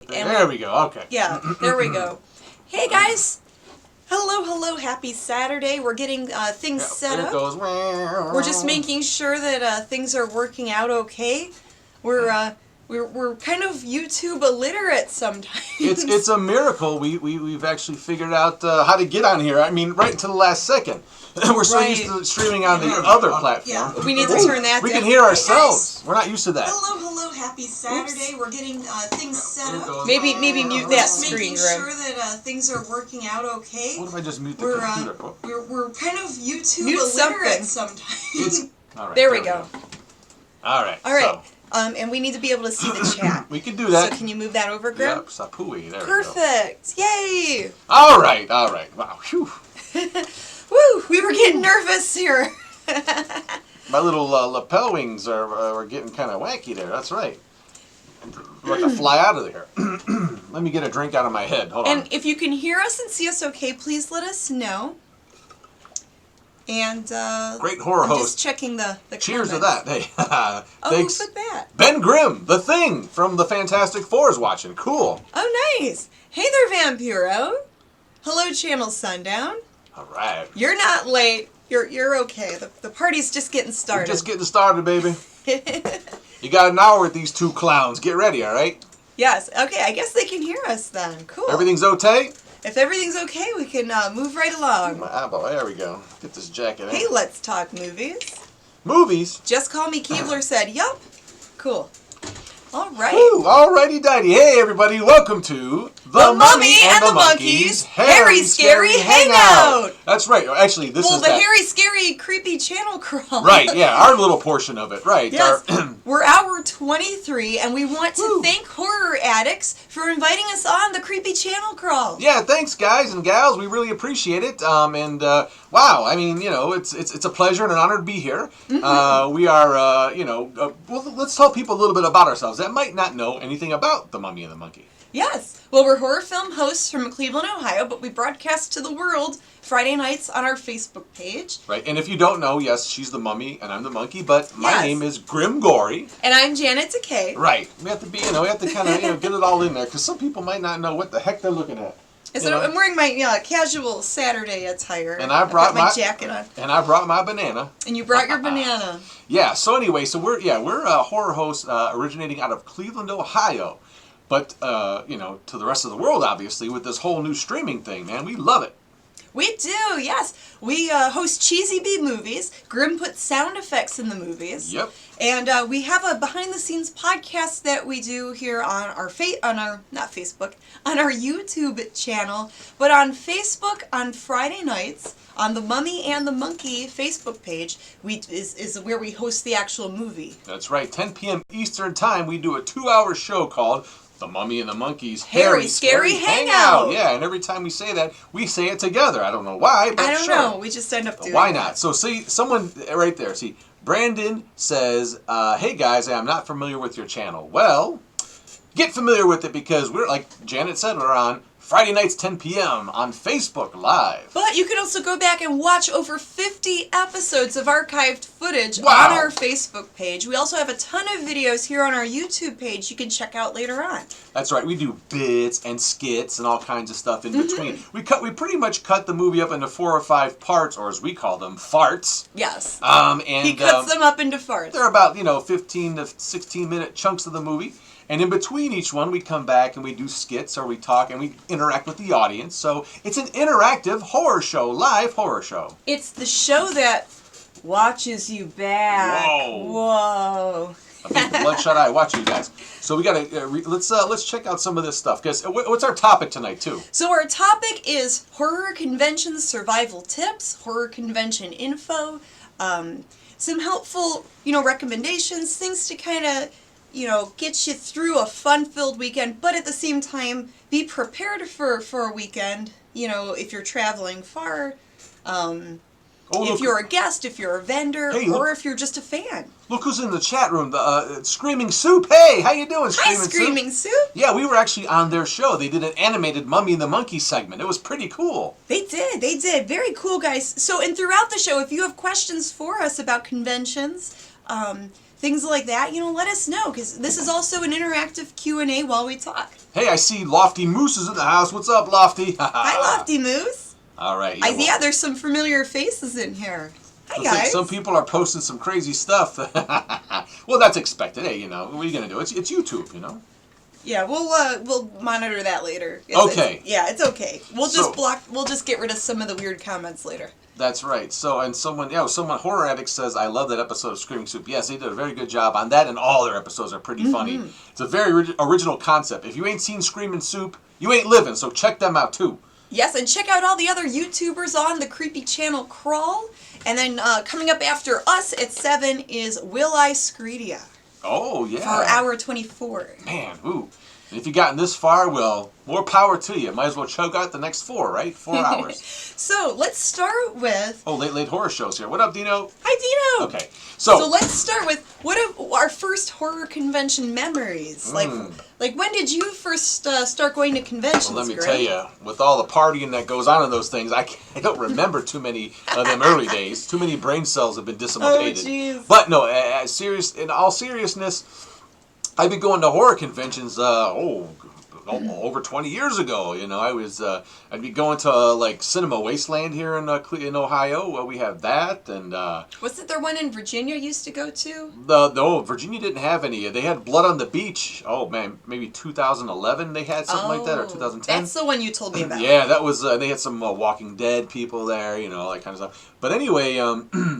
There we go. Okay. Yeah, there we go. Hey guys. Hello. Happy Saturday. We're getting things set up. Goes. We're just making sure that things are working out okay. We're kind of YouTube illiterate sometimes. It's a miracle. We've actually figured out how to get on here. I mean, right until the last second. We're so used to streaming on the other platform. Yeah, we need to turn that down. We can hear ourselves. We're not used to that. Hello, happy Saturday. We're getting things set up. Maybe mute that screen, Grimm. Making sure that things are working out okay. What if I just mute the computer? We're kind of YouTube illiterate sometimes. All right, there we go. All right. So. And we need to be able to see the chat. We can do that. So can you move that over, Grimm? Yep, sapui. There Perfect. We go. Yay. All right. Wow. Whew. Woo! We were getting nervous here. My little lapel wings are getting kind of wacky there. That's right. I'm about to fly out of there. Let me get a drink out of my head. Hold on. And if you can hear us and see us okay, please let us know. And great horror host. Just checking the Cheers comments. to that. Hey. Thanks. Who put that? Ben Grimm, the Thing from the Fantastic Four is watching. Cool. Oh, nice. Hey there, Vampiro. Hello, Channel Sundown. All right. You're not late. You're okay. The party's just getting started. We're just getting started, baby. You got an hour with these two clowns. Get ready, all right? Yes. Okay, I guess they can hear us then. Cool. Everything's okay? If everything's okay, we can move right along. My eyeball. There we go. Get this jacket in. Hey, let's talk movies. Movies? Just Call Me Keebler said, yup. Cool. All right. Woo, alrighty dighty. Hey, everybody. Welcome to The Mummy and the Monkeys Hairy Scary Hangout. That's right. Actually, this is the hairy, scary, creepy channel crawl. Right, yeah. Our little portion of it. Right. Yes. We're hour 23, and we want to thank horror addicts for inviting us on the creepy channel crawl. Yeah, thanks, guys and gals. We really appreciate it. Wow. I mean, it's a pleasure and an honor to be here. Mm-hmm. We are, well, let's tell people a little bit about ourselves that might not know anything about The Mummy and the Monkey. Yes. Well, we're horror film hosts from Cleveland, Ohio, but we broadcast to the world Friday nights on our Facebook page. Right. And if you don't know, yes, she's the mummy and I'm the monkey, but my name is Grimm Gory. And I'm Janet Decay. Right. We have to be, we have to kind of, get it all in there because some people might not know what the heck they're looking at. So I'm wearing my casual Saturday attire. And I brought my jacket on. And I brought my banana. And you brought your banana. Yeah. So anyway, we're horror hosts originating out of Cleveland, Ohio. But, to the rest of the world, obviously, with this whole new streaming thing, man, we love it. We do, yes. We host Cheesy B Movies. Grimm puts sound effects in the movies. Yep. And we have a behind-the-scenes podcast that we do here on our on our YouTube channel. But on Facebook, on Friday nights, on the Mummy and the Monkey Facebook page, is where we host the actual movie. That's right. 10 p.m. Eastern Time, we do a 2-hour show called The Mummy and the Monkey's Hairy Scary Hangout. Yeah, and every time we say that, we say it together. I don't know why, but I don't know. We just end up doing Why not? So see, someone right there, Brandon says, hey guys, I'm not familiar with your channel. Well, get familiar with it because we're, like Janet said, we're on Friday nights, 10 p.m. on Facebook Live. But you can also go back and watch over 50 episodes of archived footage on our Facebook page. We also have a ton of videos here on our YouTube page you can check out later on. That's right. We do bits and skits and all kinds of stuff in between. We pretty much cut the movie up into 4 or 5 parts, or as we call them, farts. Yes. And he cuts them up into farts. They're about, 15 to 16-minute chunks of the movie. And in between each one, we come back and we do skits or we talk and we interact with the audience. So it's an interactive horror show, live horror show. It's the show that watches you back. Whoa. A big bloodshot eye watching you guys. So we gotta let's check out some of this stuff. Because what's our topic tonight too? So our topic is horror convention survival tips, horror convention info, some helpful recommendations, things to kind of get you through a fun-filled weekend, but at the same time, be prepared for a weekend, if you're traveling far, if you're a guest, if you're a vendor, or if you're just a fan. Look who's in the chat room, the Screaming Soup. Hey, how you doing, Screaming Soup? Hi, Screaming Soup. Yeah, we were actually on their show. They did an animated Mummy and the Monkey segment. It was pretty cool. They did. Very cool, guys. So, and throughout the show, if you have questions for us about conventions, things like that, let us know, because this is also an interactive Q&A while we talk. Hey, I see Lofty Moose is in the house. What's up, Lofty? Hi, Lofty Moose. All right. Yeah, there's some familiar faces in here. Hi, guys. Some people are posting some crazy stuff. Well, that's expected. Hey, you know, what are you gonna do? It's YouTube, you know. Yeah, we'll monitor that later. Okay. It's okay. We'll just get rid of some of the weird comments later. That's right. So, and someone Horror Addict says, I love that episode of Screaming Soup. Yes, they did a very good job on that, and all their episodes are pretty funny. It's a very original concept. If you ain't seen Screaming Soup, you ain't living, so check them out too. Yes, and check out all the other YouTubers on the creepy channel Crawl. And then coming up after us at 7 is Will I Screedia. Oh, yeah. For hour 24. Man, ooh. And if you've gotten this far, well, more power to you. Might as well choke out the next 4, right? 4 hours. So, let's start with... Oh, late horror shows here. What up, Dino? Hi, Dino! Okay. So let's start with our first horror convention memories. Like when did you first start going to conventions? Well, let me Greg? tell you, with all the partying that goes on in those things, I don't remember too many of them early days. Too many brain cells have been dissipated. Oh, jeez. But no, in all seriousness, I've been going to horror conventions. Over 20 years ago, you know, I'd be going to like Cinema Wasteland here in Ohio. We have that, and wasn't there one in Virginia you used to go to? No, Virginia didn't have any. They had Blood on the Beach. Oh man, maybe 2011 they had something like that, or 2010. That's the one you told me about. Yeah, that was. They had some Walking Dead people there, you know, all that kind of stuff. But anyway, you know,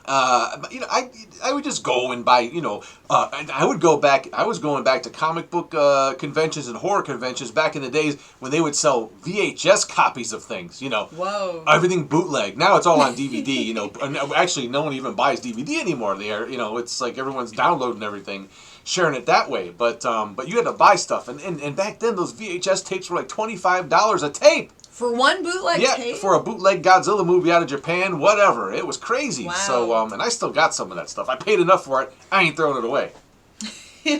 I would just go and buy, you know, I would go back. I was going back to comic book conventions and horror conventions back in the days when they would sell VHS copies of things. You know, whoa, everything bootleg. Now it's all on DVD. You know, and actually, no one even buys DVD anymore. There, you know, it's like everyone's downloading everything, sharing it that way. But you had to buy stuff, and back then those VHS tapes were like $25 a tape. For one bootleg tape? Yeah, for a bootleg Godzilla movie out of Japan, whatever. It was crazy. Wow. So, and I still got some of that stuff. I paid enough for it. I ain't throwing it away.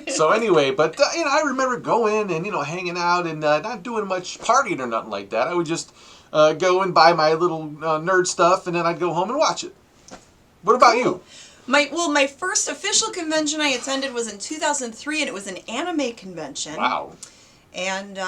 So anyway, but, you know, I remember going and, you know, hanging out and not doing much partying or nothing like that. I would just go and buy my little nerd stuff, and then I'd go home and watch it. What about you? My first official convention I attended was in 2003, and it was an anime convention. Wow. And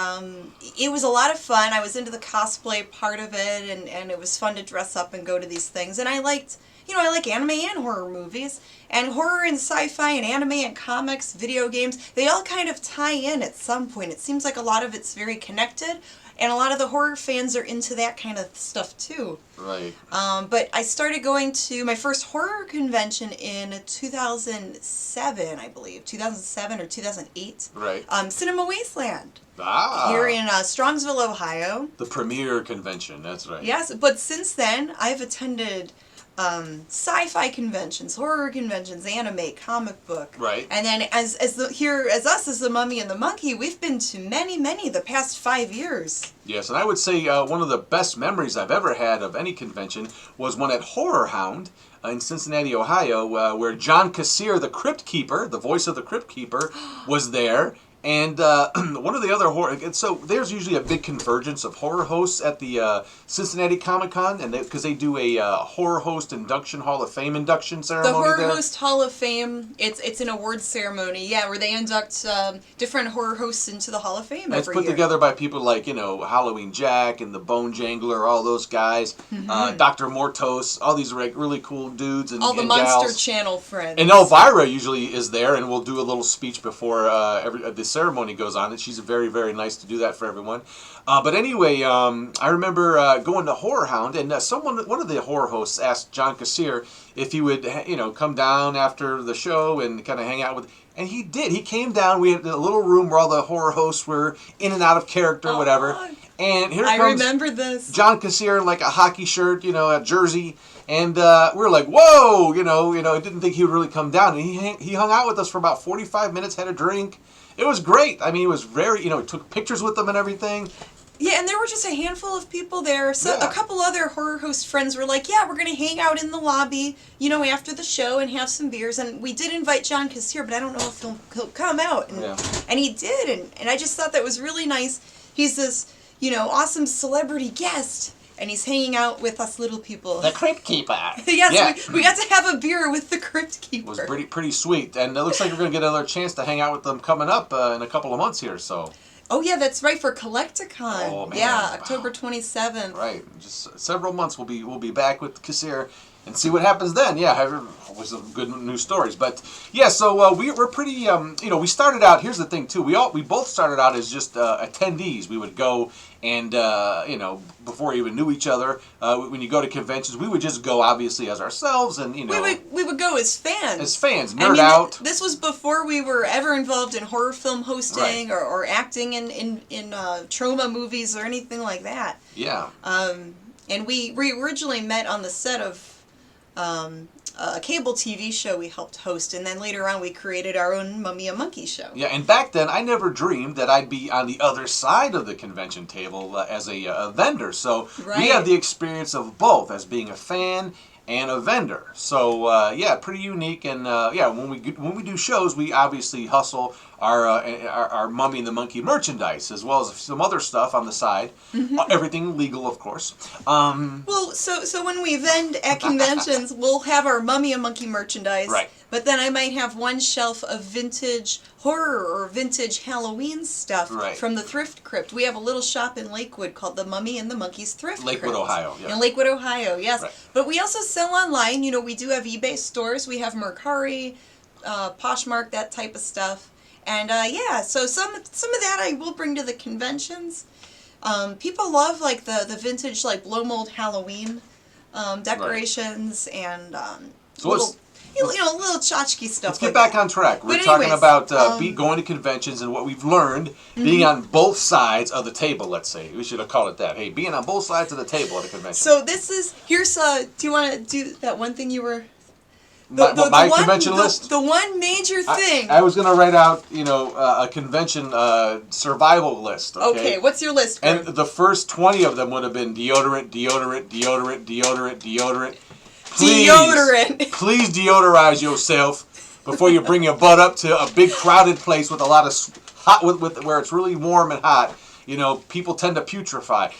it was a lot of fun. I was into the cosplay part of it, and it was fun to dress up and go to these things. And I liked, you know, I like anime and horror movies. And horror and sci-fi and anime and comics, video games, they all kind of tie in at some point. It seems like a lot of it's very connected. And a lot of the horror fans are into that kind of stuff too. Right. But I started going to my first horror convention in 2007, I believe. 2007 or 2008. Right. Cinema Wasteland. Ah. Here in Strongsville, Ohio. The premier convention, that's right. Yes, but since then, I've attended sci-fi conventions, horror conventions, anime, comic book. Right. And then as the Mummy and the Monkey, we've been to many the past 5 years. Yes, and I would say one of the best memories I've ever had of any convention was one at Horror Hound in Cincinnati, Ohio, where John Kassir, the Crypt Keeper, the voice of the Crypt Keeper, was there. And one of the other horror... So there's usually a big convergence of horror hosts at the Cincinnati Comic-Con, and because they do a Horror Host Induction Hall of Fame induction ceremony. The Horror there. Host Hall of Fame, it's an awards ceremony, yeah, where they induct different horror hosts into the Hall of Fame every year. It's put together by people like, you know, Halloween Jack and the Bone Jangler, all those guys, Dr. Mortos, all these really cool dudes and all the and Monster gals. Channel friends. And Elvira usually is there, and will do a little speech before the ceremony goes on, and she's very, very nice to do that for everyone. But anyway, I remember going to Horror Hound, and one of the horror hosts asked John Kassir if he would, you know, come down after the show and kind of hang out with. And he did. He came down. We had a little room where all the horror hosts were in and out of character, whatever. And here comes remember this. John Kassir in like a hockey shirt, you know, a jersey. And we were like, whoa, you know, I didn't think he would really come down. And he hung out with us for about 45 minutes, had a drink. It was great. I mean, it was very, you know, he took pictures with them and everything. Yeah, and there were just a handful of people there. So a couple other horror host friends were like, yeah, we're going to hang out in the lobby, you know, after the show and have some beers. And we did invite John Kassir, but I don't know if he'll come out. And he did, and I just thought that was really nice. He's this, you know, awesome celebrity guest. and he's hanging out with us little people. The Crypt Keeper. Yes, Yeah. we got to have a beer with the Crypt Keeper. It was pretty sweet, and it looks like we're going to get another chance to hang out with them coming up in a couple of months here. So. Oh yeah, that's right, for Collecticon. Oh, man. Yeah, October 27th. Right, just several months we'll be back with Kassir and see what happens then. Yeah, always some good news stories. But yeah, so we're pretty. We started out. Here's the thing too. We both started out as just attendees. We would go and before we even knew each other, when you go to conventions, we would just go obviously as ourselves, and we would go as fans. Nerd out. This was before we were ever involved in horror film hosting, right. or acting in trauma movies or anything like that. Yeah. And we originally met on the set of a cable TV show we helped host, and then later on we created our own Mummy and Monkey show. Yeah, and back then I never dreamed that I'd be on the other side of the convention table as a vendor. So right. we have the experience of both, as being a fan and a vendor. So yeah, pretty unique. And yeah, when we do shows, we obviously hustle our Mummy and the Monkey merchandise, as well as some other stuff on the side. Mm-hmm. Everything legal, of course. Well, so when we vend at conventions, we'll have our Mummy and Monkey merchandise. Right. But then I might have one shelf of vintage horror or vintage Halloween stuff right. from the Thrift Crypt. We have a little shop in Lakewood called the Mummy and the Monkey's Thrift Lakewood, Crypt. Ohio. Yeah. In Lakewood, Ohio, yes. Right. But we also sell online. We do have eBay stores. We have Mercari, Poshmark, that type of stuff. And yeah, so some of that I will bring to the conventions. People love like the vintage like blow mold Halloween decorations right. and so little tchotchke stuff. Let's get back on track. We're talking about going to conventions and what we've learned being on both sides of the table, let's say. We should have called it that. Hey, being on both sides of the table at a convention. So here's do you want to do that one thing you were... My convention list? The one major thing. I was going to write out, a convention survival list. Okay, what's your list, Grimm? And the first 20 of them would have been deodorant. Please deodorize yourself before you bring your butt up to a big crowded place with a lot of hot, where it's really warm and hot. People tend to putrefy.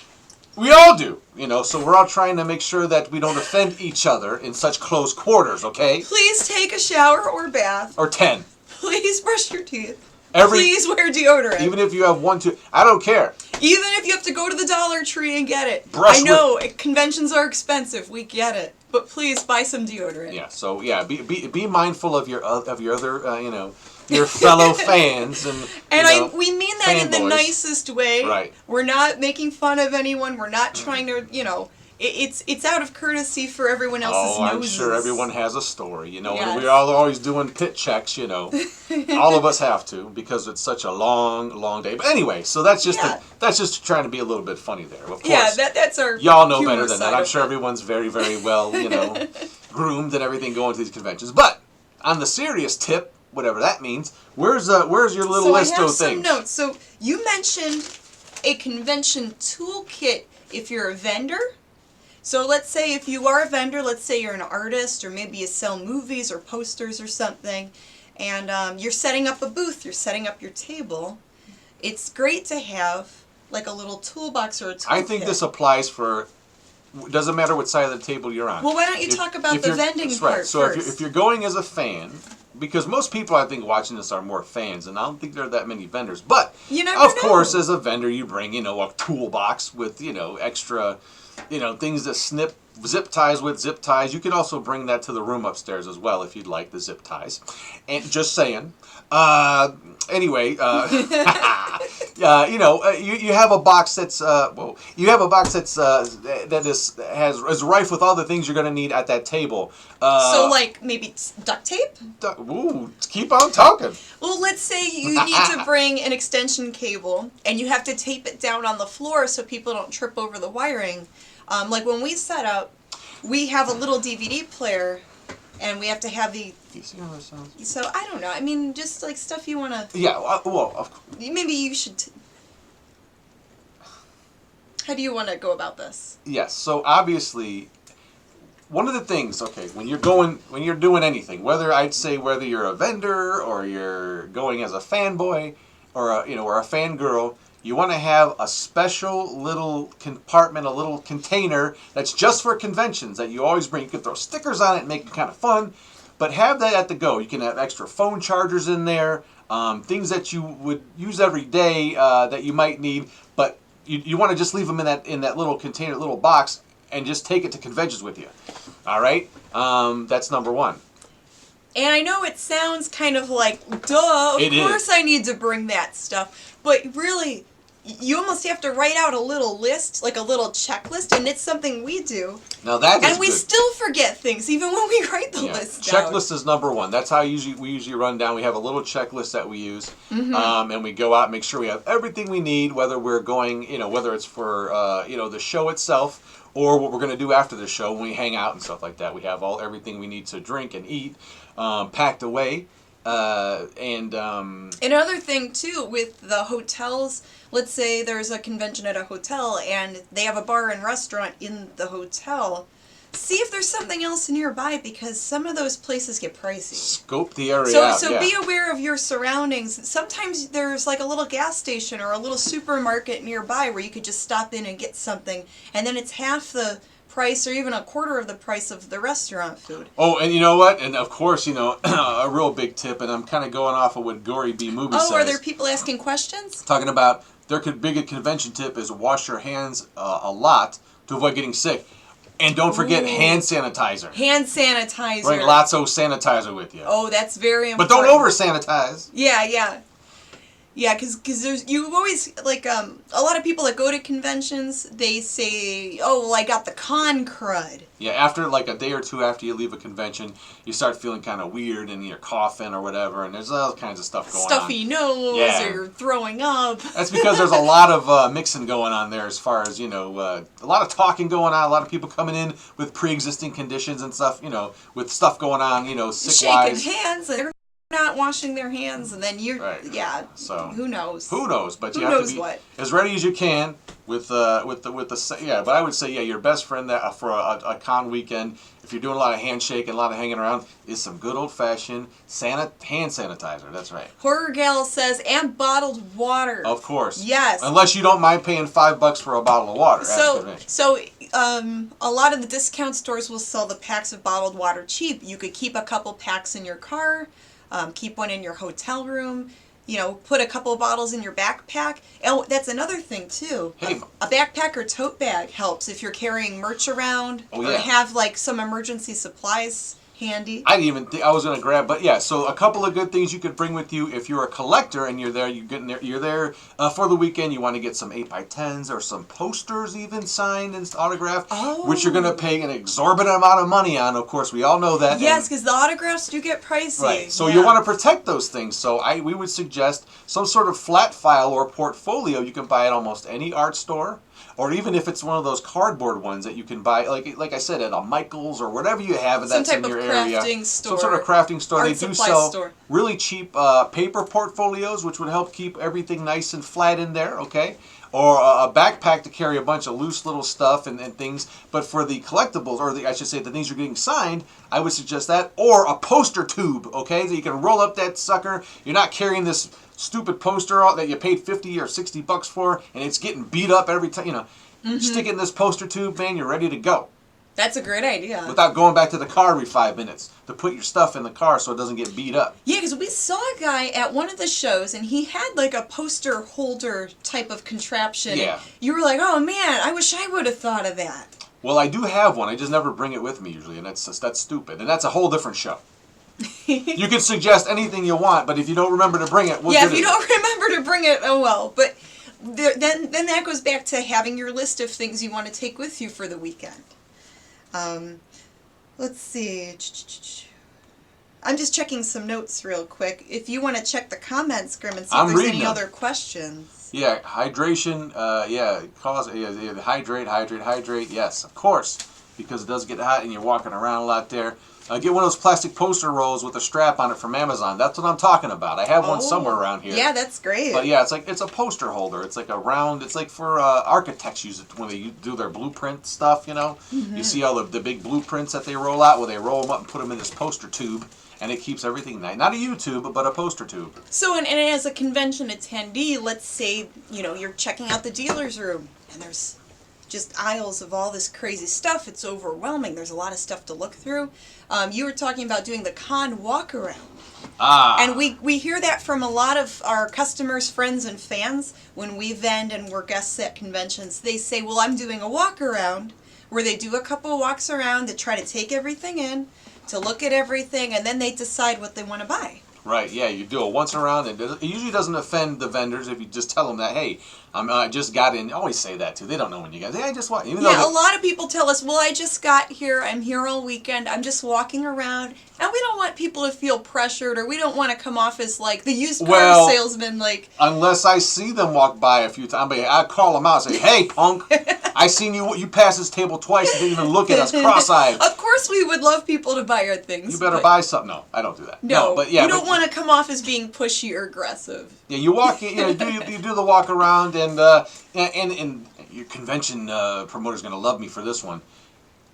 We all do, so we're all trying to make sure that we don't offend each other in such close quarters, okay? Please take a shower or bath. Or 10. Please brush your teeth. Please wear deodorant. Even if you have 1, 2, I don't care. Even if you have to go to the Dollar Tree and get it. I know, conventions are expensive, we get it. But please buy some deodorant. Yeah, so yeah, be mindful of your other, your fellow fans and we mean that in the nicest way. Right. We're not making fun of anyone. We're not trying to, it's out of courtesy for everyone else's noses. I'm sure everyone has a story. Yes. We're all always doing pit checks. All of us have to, because it's such a long day. But anyway, so that's just trying to be a little bit funny there. Of course, yeah, that's our. Y'all know better than that. I'm sure everyone's very, very well, groomed and everything going to these conventions. But on the serious tip, whatever that means, where's your little list of things? So I have some notes. So you mentioned a convention toolkit if you're a vendor. So let's say if you are a vendor, let's say you're an artist, or maybe you sell movies or posters or something, and you're setting up a booth, you're setting up your table, it's great to have like a little toolbox or a toolkit. I think this applies for, doesn't matter what side of the table you're on. Well, why don't you talk about the vending part first? So if you're going as a fan, because most people I think watching this are more fans, and I don't think there are that many vendors. But you never know. Of course, as a vendor, you bring a toolbox with extra things to snip zip ties with zip ties. You can also bring that to the room upstairs as well if you'd like the zip ties. And just saying. Anyway, you have a box that's is rife with all the things you're going to need at that table. So like maybe duct tape? Ooh, keep on talking. Well, let's say you need to bring an extension cable and you have to tape it down on the floor so people don't trip over the wiring. Like when we set up, we have a little DVD player, and we have to have the. You see how that sounds? So I don't know. I mean, just like stuff you want to. Yeah. Well, of course. Maybe you should. How do you want to go about this? Yes. So obviously, one of the things. Okay, when you're doing anything, whether you're a vendor or you're going as a fanboy or a fangirl, you want to have a special little compartment, a little container that's just for conventions that you always bring. You can throw stickers on it and make it kind of fun, but have that at the go. You can have extra phone chargers in there, things that you would use every day that you might need, but you want to just leave them in that little container, little box, and just take it to conventions with you. All right? That's number one. And I know it sounds kind of like, duh, of course I need to bring that stuff. But really, you almost have to write out a little list, like a little checklist, and it's something we do. Now that is And we still forget things, even when we write the list down. Checklist is number one. That's how we usually run down. We have a little checklist that we use, and we go out and make sure we have everything we need, whether we're going, whether it's for, the show itself, or what we're going to do after the show when we hang out and stuff like that. We have everything we need to drink and eat packed away. Another thing, too, with the hotels, let's say there's a convention at a hotel and they have a bar and restaurant in the hotel. See if there's something else nearby, because some of those places get pricey. Scope the area out. So be aware of your surroundings. Sometimes there's like a little gas station or a little supermarket nearby where you could just stop in and get something, and then it's half the price or even a quarter of the price of the restaurant food. Oh, and you know what? And of course, a real big tip, and I'm kind of going off of what Gory B. Movie says. Oh, are there people asking questions? Talking about their big convention tip is wash your hands a lot to avoid getting sick. And don't forget hand sanitizer. Hand sanitizer. Bring lots of sanitizer with you. Oh, that's very important. But don't over-sanitize. Yeah. Yeah, because you always, like, a lot of people that go to conventions, they say, oh, well, I got the con crud. Yeah, after, like, a day or two after you leave a convention, you start feeling kind of weird and you're coughing or whatever, and there's all kinds of stuff going on. Stuffy nose, or you're throwing up. That's because there's a lot of mixing going on there as far as, a lot of talking going on, a lot of people coming in with pre-existing conditions and stuff, with stuff going on, sick-wise. Shaking hands, and they're not washing their hands, and then you're, so who knows? Who knows? But who you have knows to be what? as ready as you can with the But I would say your best friend that for a con weekend, if you're doing a lot of handshake and a lot of hanging around, is some good old fashioned hand sanitizer. That's right. Horror Gal says, and bottled water. Of course. Yes. Unless you don't mind paying $5 for a bottle of water. So a lot of the discount stores will sell the packs of bottled water cheap. You could keep a couple packs in your car. Keep one in your hotel room, put a couple of bottles in your backpack. Oh, that's another thing, too. Hey. A backpack or tote bag helps if you're carrying merch around or have, like, some emergency supplies handy. I didn't even think I was going to grab, but yeah, so a couple of good things you could bring with you if you're a collector and you're there for the weekend. You want to get some 8x10s or some posters even signed and autographed, which you're going to pay an exorbitant amount of money on. Of course, we all know that. Yes, because the autographs do get pricey. Right, so you want to protect those things. So we would suggest some sort of flat file or portfolio you can buy at almost any art store. Or even if it's one of those cardboard ones that you can buy, like I said, at a Michael's or whatever you have that's in your area. Some sort of crafting store. Art They do supply sell store. really cheap paper portfolios, which would help keep everything nice and flat in there, okay? Or a backpack to carry a bunch of loose little stuff and things. But for the collectibles, or I should say the things you're getting signed, I would suggest that. Or a poster tube, okay? So you can roll up that sucker. You're not carrying this stupid poster that you paid $50 or $60 for, and it's getting beat up every time, Stick it in this poster tube, man, you're ready to go. That's a great idea. Without going back to the car every 5 minutes to put your stuff in the car so it doesn't get beat up. Yeah, because we saw a guy at one of the shows, and he had like a poster holder type of contraption. Yeah. You were like, oh man, I wish I would have thought of that. Well, I do have one. I just never bring it with me usually, and that's stupid. And that's a whole different show. You can suggest anything you want, but if you don't remember to bring it, if you don't remember to bring it, oh well. But then that goes back to having your list of things you want to take with you for the weekend. Let's see. I'm just checking some notes real quick. If you want to check the comments, Grimm, and see if there's any other questions. Yeah, hydration. Hydrate. Yes, of course. because it does get hot and you're walking around a lot there. Get one of those plastic poster rolls with a strap on it from Amazon. That's what I'm talking about. I have one somewhere around here. Yeah, that's great. But yeah, it's a poster holder. It's like a round. It's like for architects use it when they do their blueprint stuff. You know, you see all the big blueprints that they roll out, where they roll them up and put them in this poster tube, and it keeps everything nice. Not a U-tube, but a poster tube. So, and as a convention attendee, let's say you're checking out the dealer's room, and there's just aisles of all this crazy stuff. It's overwhelming. There's a lot of stuff to look through. You were talking about doing the con walk around. And we hear that from a lot of our customers, friends, and fans when we vend and we're guests at conventions. They say, well, I'm doing a walk around, where they do a couple of walks around to try to take everything in, to look at everything, and then they decide what they want to buy. Right, yeah, you do it once around, and it usually doesn't offend the vendors if you just tell them that, hey, I just got in. Always say that, too. They don't know when you guys, hey, I just walked. Yeah, a lot of people tell us, well, I just got here, I'm here all weekend, I'm just walking around, and we don't want people to feel pressured, or we don't want to come off as, like, the used car salesman, like... Unless I see them walk by a few times, I call them out and say, hey, punk, I seen you pass this table twice and didn't even look at us cross-eyed. Of course we would love people to buy our things. You better buy something. No, I don't do that. No, but yeah, you don't want to come off as being pushy or aggressive. Yeah, you walk, you do the walk around, and your convention promoter's going to love me for this one.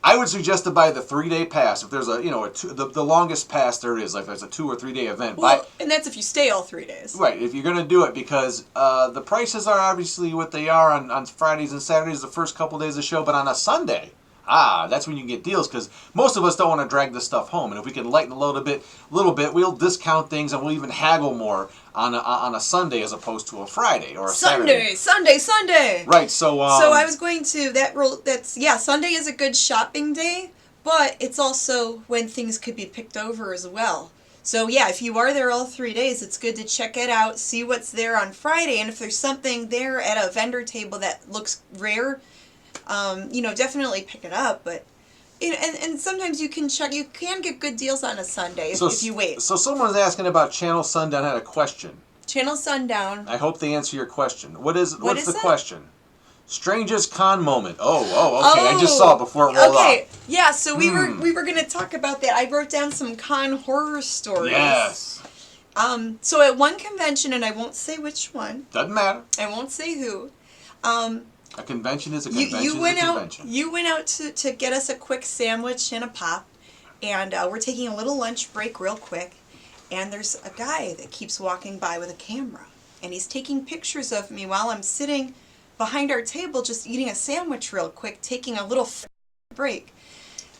I would suggest to buy the 3-day pass if there's the longest pass there is, like if it's a 2 or 3 day event. Well, and that's if you stay all 3 days. Right, if you're going to do it, because the prices are obviously what they are on Fridays and Saturdays, the first couple days of the show, but on a Sunday, that's when you can get deals, because most of us don't want to drag this stuff home, and if we can lighten a little bit, we'll discount things, and we'll even haggle more on a Sunday as opposed to a Friday or a Saturday. Sunday. Right. So I was going to Sunday is a good shopping day, but it's also when things could be picked over as well. So yeah, if you are there all 3 days, it's good to check it out, see what's there on Friday, and if there's something there at a vendor table that looks rare, definitely pick it up. But and sometimes you can get good deals on a Sunday if you wait. So someone's asking about Channel Sundown. Had a question. Channel Sundown. I hope they answer your question. What's the question? Strangest con moment. Okay. I just saw it before it rolled off. Yeah. So we were going to talk about that. I wrote down some con horror stories. Yes. So at one convention, and I won't say which one. Doesn't matter. I won't say who. A convention is a convention. You went out to get us a quick sandwich and a pop, and we're taking a little lunch break real quick, and there's a guy that keeps walking by with a camera, and he's taking pictures of me while I'm sitting behind our table just eating a sandwich real quick, taking a little break.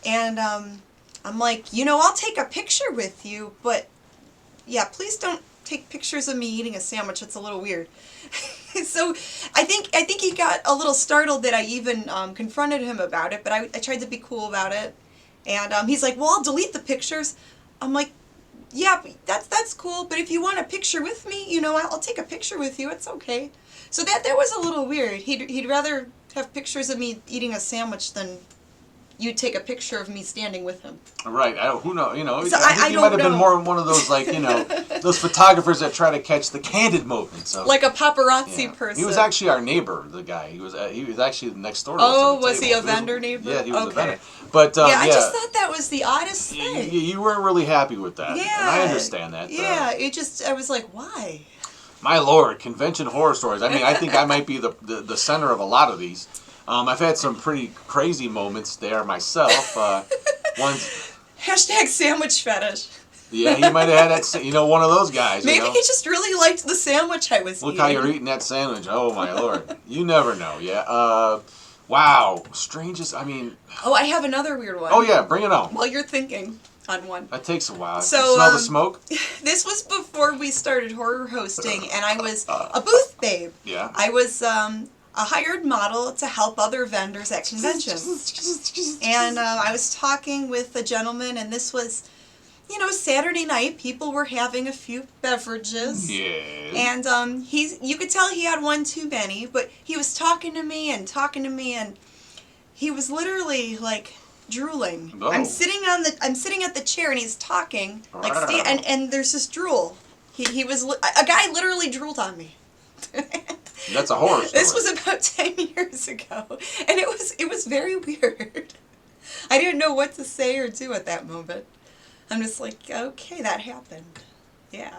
And I'm like, I'll take a picture with you, but yeah, please don't take pictures of me eating a sandwich. It's a little weird. So I think he got a little startled that I even confronted him about it, but I tried to be cool about it. And he's like, well, I'll delete the pictures. I'm like, yeah, that's cool, but if you want a picture with me, I'll take a picture with you. It's okay. So that was a little weird. He'd rather have pictures of me eating a sandwich than you take a picture of me standing with him. Right. Who knows? So I think he might have been more one of those, those photographers that try to catch the candid moments. So, like a paparazzi person. He was actually our neighbor, the guy. He was actually next door to us. Oh, was he a vendor neighbor? Yeah, he was a vendor. But, I just thought that was the oddest thing. You weren't really happy with that. Yeah. And I understand that. Yeah, I was like, why? My Lord, convention horror stories. I mean, I think I might be the center of a lot of these. I've had some pretty crazy moments there myself. Hashtag sandwich fetish. Yeah, he might have had that, one of those guys. Maybe he just really liked the sandwich I was eating. Look how you're eating that sandwich. Oh, my Lord. You never know, yeah. Wow. Strangest, Oh, I have another weird one. Oh, yeah, bring it on. While you're thinking on one. That takes a while. So, you smell the smoke? This was before we started horror hosting, and I was a booth babe. Yeah. I was a hired model to help other vendors at conventions. And I was talking with a gentleman, and this was, Saturday night. People were having a few beverages. Yes. And you could tell he had one too many, but he was talking to me, and he was literally like drooling. Oh. I'm sitting at the chair, and he's talking and there's this drool. A guy literally drooled on me. That's a horror story. This was about 10 years ago, and it was very weird. I didn't know what to say or do at that moment. I'm just like, okay, that happened. Yeah.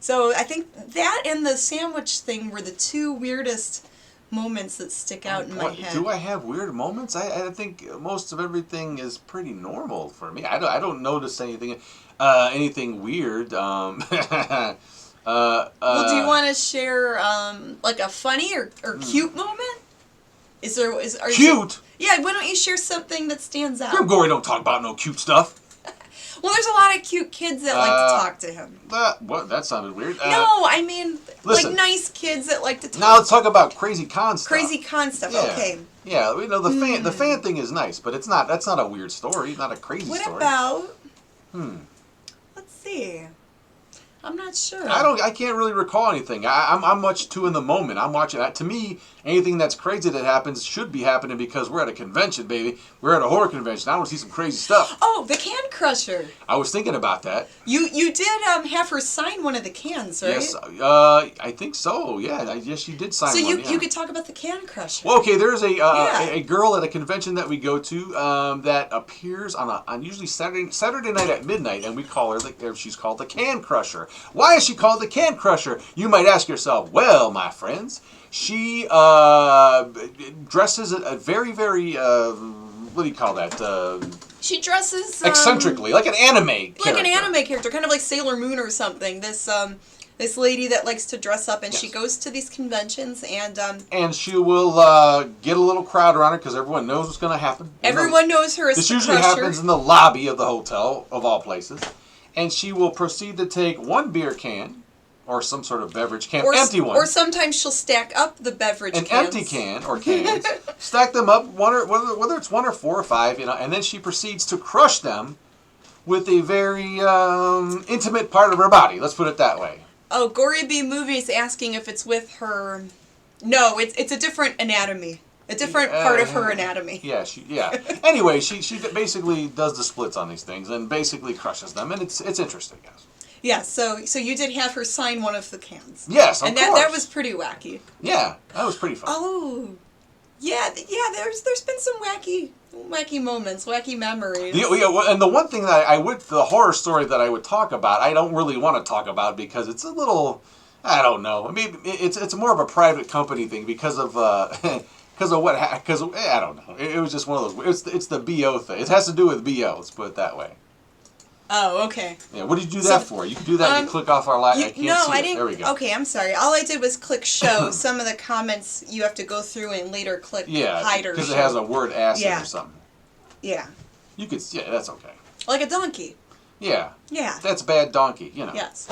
So I think that and the sandwich thing were the two weirdest moments that stick out in my head. Do I have weird moments? I think most of everything is pretty normal for me. I don't notice anything weird. Well, do you want to share like a funny or cute moment? Are cute? Yeah, why don't you share something that stands out? Grim Gory don't talk about no cute stuff. Well, there's a lot of cute kids that like to talk to him. What? That sounded weird. No, I mean, listen, like nice kids that like to talk. Now let's talk about crazy con stuff. Crazy con stuff, Yeah. okay. Yeah, the fan thing is nice, but that's not a weird story, not a crazy story. What about... Let's see. I'm not sure. I can't really recall anything. I'm much too in the moment. I'm watching that. To me, anything that's crazy that happens should be happening because we're at a convention, baby. We're at a horror convention. I want to see some crazy stuff. Oh, the can crusher. I was thinking about that. You did have her sign one of the cans, right? Yes, I think so. Yeah, yes, she did sign so one. So you could talk about the can crusher. Well, okay, there's a girl at a convention that we go to that appears on usually Saturday night at midnight, and we call her she's called the Can Crusher. Why is she called the Can Crusher? You might ask yourself. Well, my friends, she dresses a very, very what do you call that? She dresses eccentrically, like an anime character. Like an anime character, kind of like Sailor Moon or something. This lady that likes to dress up, and she goes to these conventions, and she will get a little crowd around her because everyone knows what's going to happen. Everyone knows her as this the usually crusher. happens in the lobby of the hotel, of all places. And she will proceed to take one beer can, or some sort of beverage can, empty one. Or sometimes she'll stack up the beverage cans. An empty can, or cans, stack them up, whether it's one or four or five, and then she proceeds to crush them with a very intimate part of her body. Let's put it that way. Oh, Gory B Movies asking if it's with her... No, it's a different anatomy. A different part of her anatomy. Yeah, Anyway, she basically does the splits on these things and basically crushes them, and it's interesting, guys. Yeah, so you did have her sign one of the cans. Yes, of course. And that was pretty wacky. Yeah, that was pretty fun. Oh, yeah. There's been some wacky moments, wacky memories. And the one thing that the horror story that I would talk about, I don't really want to talk about because it's a little, I don't know. I mean, it's more of a private company thing because of I don't know. It was just one of those. It's the BO thing. It has to do with BO. Let's put it that way. Oh, okay. Yeah. What did you do that for? You can do that. You click off our live. I can't see I it. didn't. There we go. Okay, I'm sorry. All I did was click show. Some of the comments you have to go through and later click hide or show. Because it has a word acid or something. Yeah. You could. Yeah, that's okay. Like a donkey. Yeah. Yeah. That's bad donkey. Yes.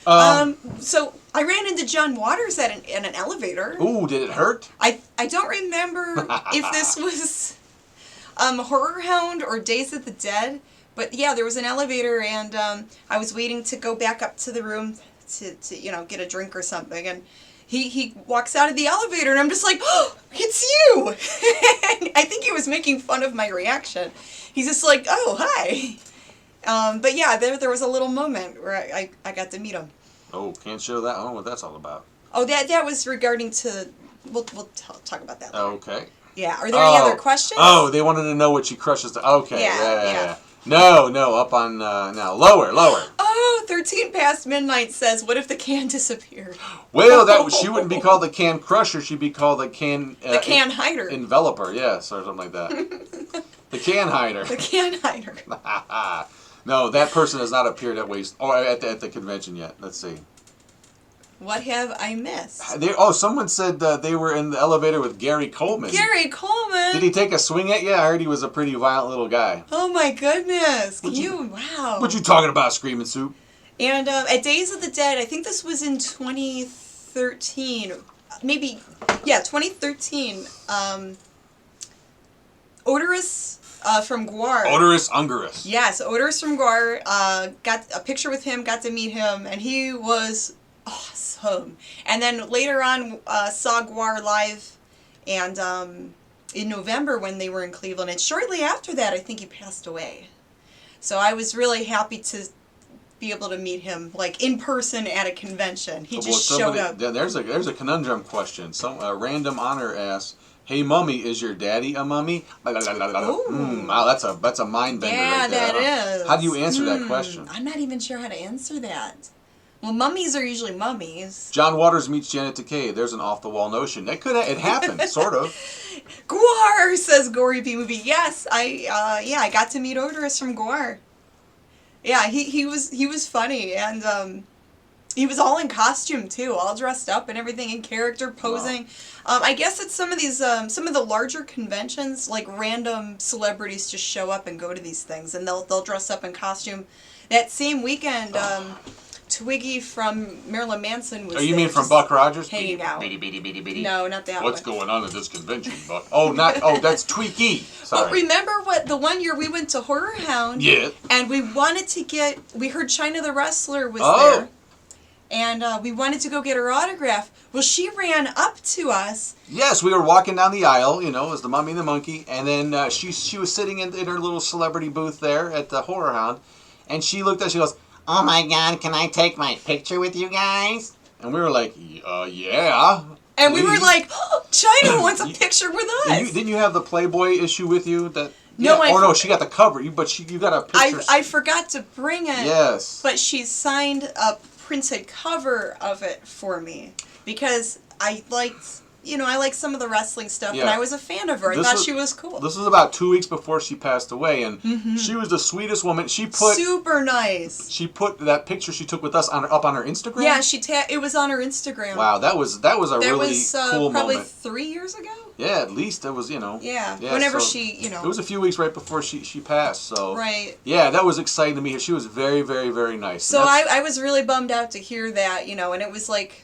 So I ran into John Waters in an elevator. Ooh, did it hurt? I don't remember if this was Horror Hound or Days of the Dead, but yeah, there was an elevator, and I was waiting to go back up to the room to get a drink or something, and he walks out of the elevator, and I'm just like, oh, it's you! And I think he was making fun of my reaction. He's just like, oh, hi. But yeah, there was a little moment where I got to meet him. Oh, can't show that. I don't know what that's all about. Oh, that was regarding to... We'll talk about that later. Okay. Yeah. Are there any other questions? Oh, they wanted to know what she crushes. Okay. Yeah. No, up on... now. Lower. Oh, 13 past midnight says, what if the can disappeared? Well, she wouldn't be called the can crusher. She'd be called the can... the can hider. Enveloper, yes, or something like that. The can hider. The can hider. No, that person has not appeared at the convention yet. Let's see. What have I missed? Someone said they were in the elevator with Gary Coleman. Gary Coleman? Did he take a swing at you? I heard he was a pretty violent little guy. Oh my goodness. Wow. What you talking about, Screaming Soup? And at Days of the Dead, I think this was in 2013. Maybe, yeah, 2013. Odorous from Guar. Odorous Ungerous. Yes, Odorous from Guar. Got a picture with him, got to meet him, and he was awesome. And then later on, saw Guar live, and in November when they were in Cleveland. And shortly after that, I think he passed away. So I was really happy to be able to meet him, like, in person at a convention. He just showed up. There's a conundrum question. Some random honor asks, Hey mummy, is your daddy a mummy? Wow, that's a mind bender right there. that is. How do you answer that question? I'm not even sure how to answer that. Well, mummies are usually mummies. John Waters meets Janet Takei. There's an off-the-wall notion. It happened, sort of. Gwar, says Gory B Movie. Yes, I got to meet Odorous from Gwar. Yeah, he was funny, and he was all in costume too, all dressed up and everything, in character, posing. Wow. I guess it's some of these some of the larger conventions, like random celebrities just show up and go to these things, and they'll dress up in costume. That same weekend, Twiggy from Marilyn Manson was. Oh, you mean from Buck Rogers? Hanging out. Bitty. No, not that What's one. going on at this convention, Buck? That's Tweaky. Sorry. But remember the one year we went to Horror Hound? Yeah. And we heard China the Wrestler was there. And we wanted to go get her autograph. Well, she ran up to us. Yes, we were walking down the aisle, as the Mummy and the Monkey, and then she was sitting in her little celebrity booth there at the Horror Hound, and she looked at us, she goes, "Oh my God, can I take my picture with you guys?" And we were like, yeah. And please. we were like, oh, China wants a picture with us. Didn't you have the Playboy issue with you? No, no, she got the cover, but you got a picture. I forgot to bring it. Yes. But she signed a printed cover of it for me because I liked some of the wrestling stuff, and I was a fan of her. I thought she was cool. This was about 2 weeks before she passed away, and she was the sweetest woman. She put super nice. She put that picture she took with us up on her Instagram. Yeah, it was on her Instagram. Wow, that was a really cool probably moment. 3 years ago. Yeah, at least it was, Yeah, whenever she. It was a few weeks right before she passed, so. Right. Yeah, that was exciting to meet her. She was very, very, very nice. So I was really bummed out to hear that, and it was like.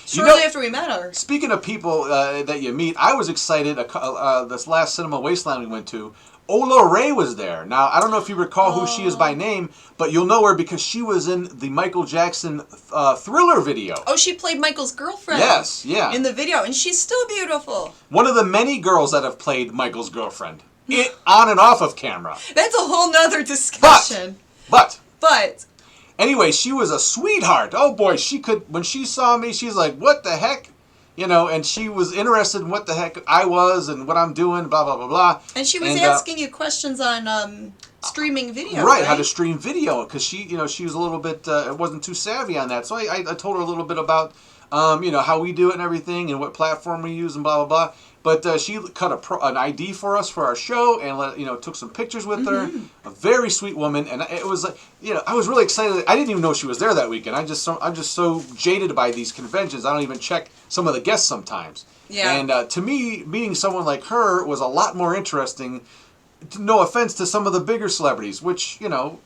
Shortly after we met her. Speaking of people that you meet, I was excited. This last Cinema Wasteland we went to, Ola Ray was there. Now, I don't know if you recall who she is by name, but you'll know her because she was in the Michael Jackson Thriller video. Oh, she played Michael's girlfriend. Yes, yeah. In the video, and she's still beautiful. One of the many girls that have played Michael's girlfriend. On and off of camera. That's a whole nother discussion. But. Anyway, she was a sweetheart. Oh boy, when she saw me, she's like, what the heck? And she was interested in what the heck I was and what I'm doing, blah, blah, blah, blah. And she was asking you questions on streaming video, right? How to stream video, because she was a little bit, wasn't too savvy on that. So I told her a little bit about, how we do it and everything and what platform we use and blah, blah, blah. But she cut an ID for us for our show and took some pictures with her. A very sweet woman, and it was like I was really excited. I didn't even know she was there that weekend. I'm just so jaded by these conventions. I don't even check some of the guests sometimes. Yeah. And to me, meeting someone like her was a lot more interesting. No offense to some of the bigger celebrities, which Well,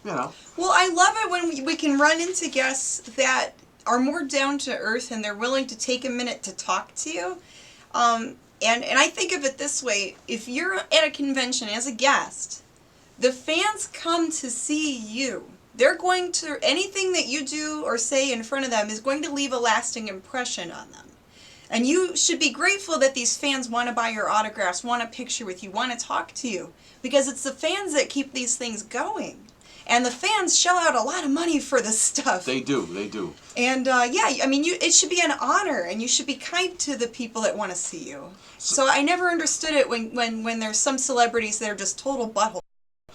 I love it when we can run into guests that are more down to earth and they're willing to take a minute to talk to you. And I think of it this way, if you're at a convention as a guest, the fans come to see you. They're going to, anything that you do or say in front of them is going to leave a lasting impression on them. And you should be grateful that these fans want to buy your autographs, want a picture with you, want to talk to you. Because it's the fans that keep these things going. And the fans shell out a lot of money for this stuff. They do. And it should be an honor, and you should be kind to the people that want to see you. So I never understood it when there's some celebrities that are just total buttholes.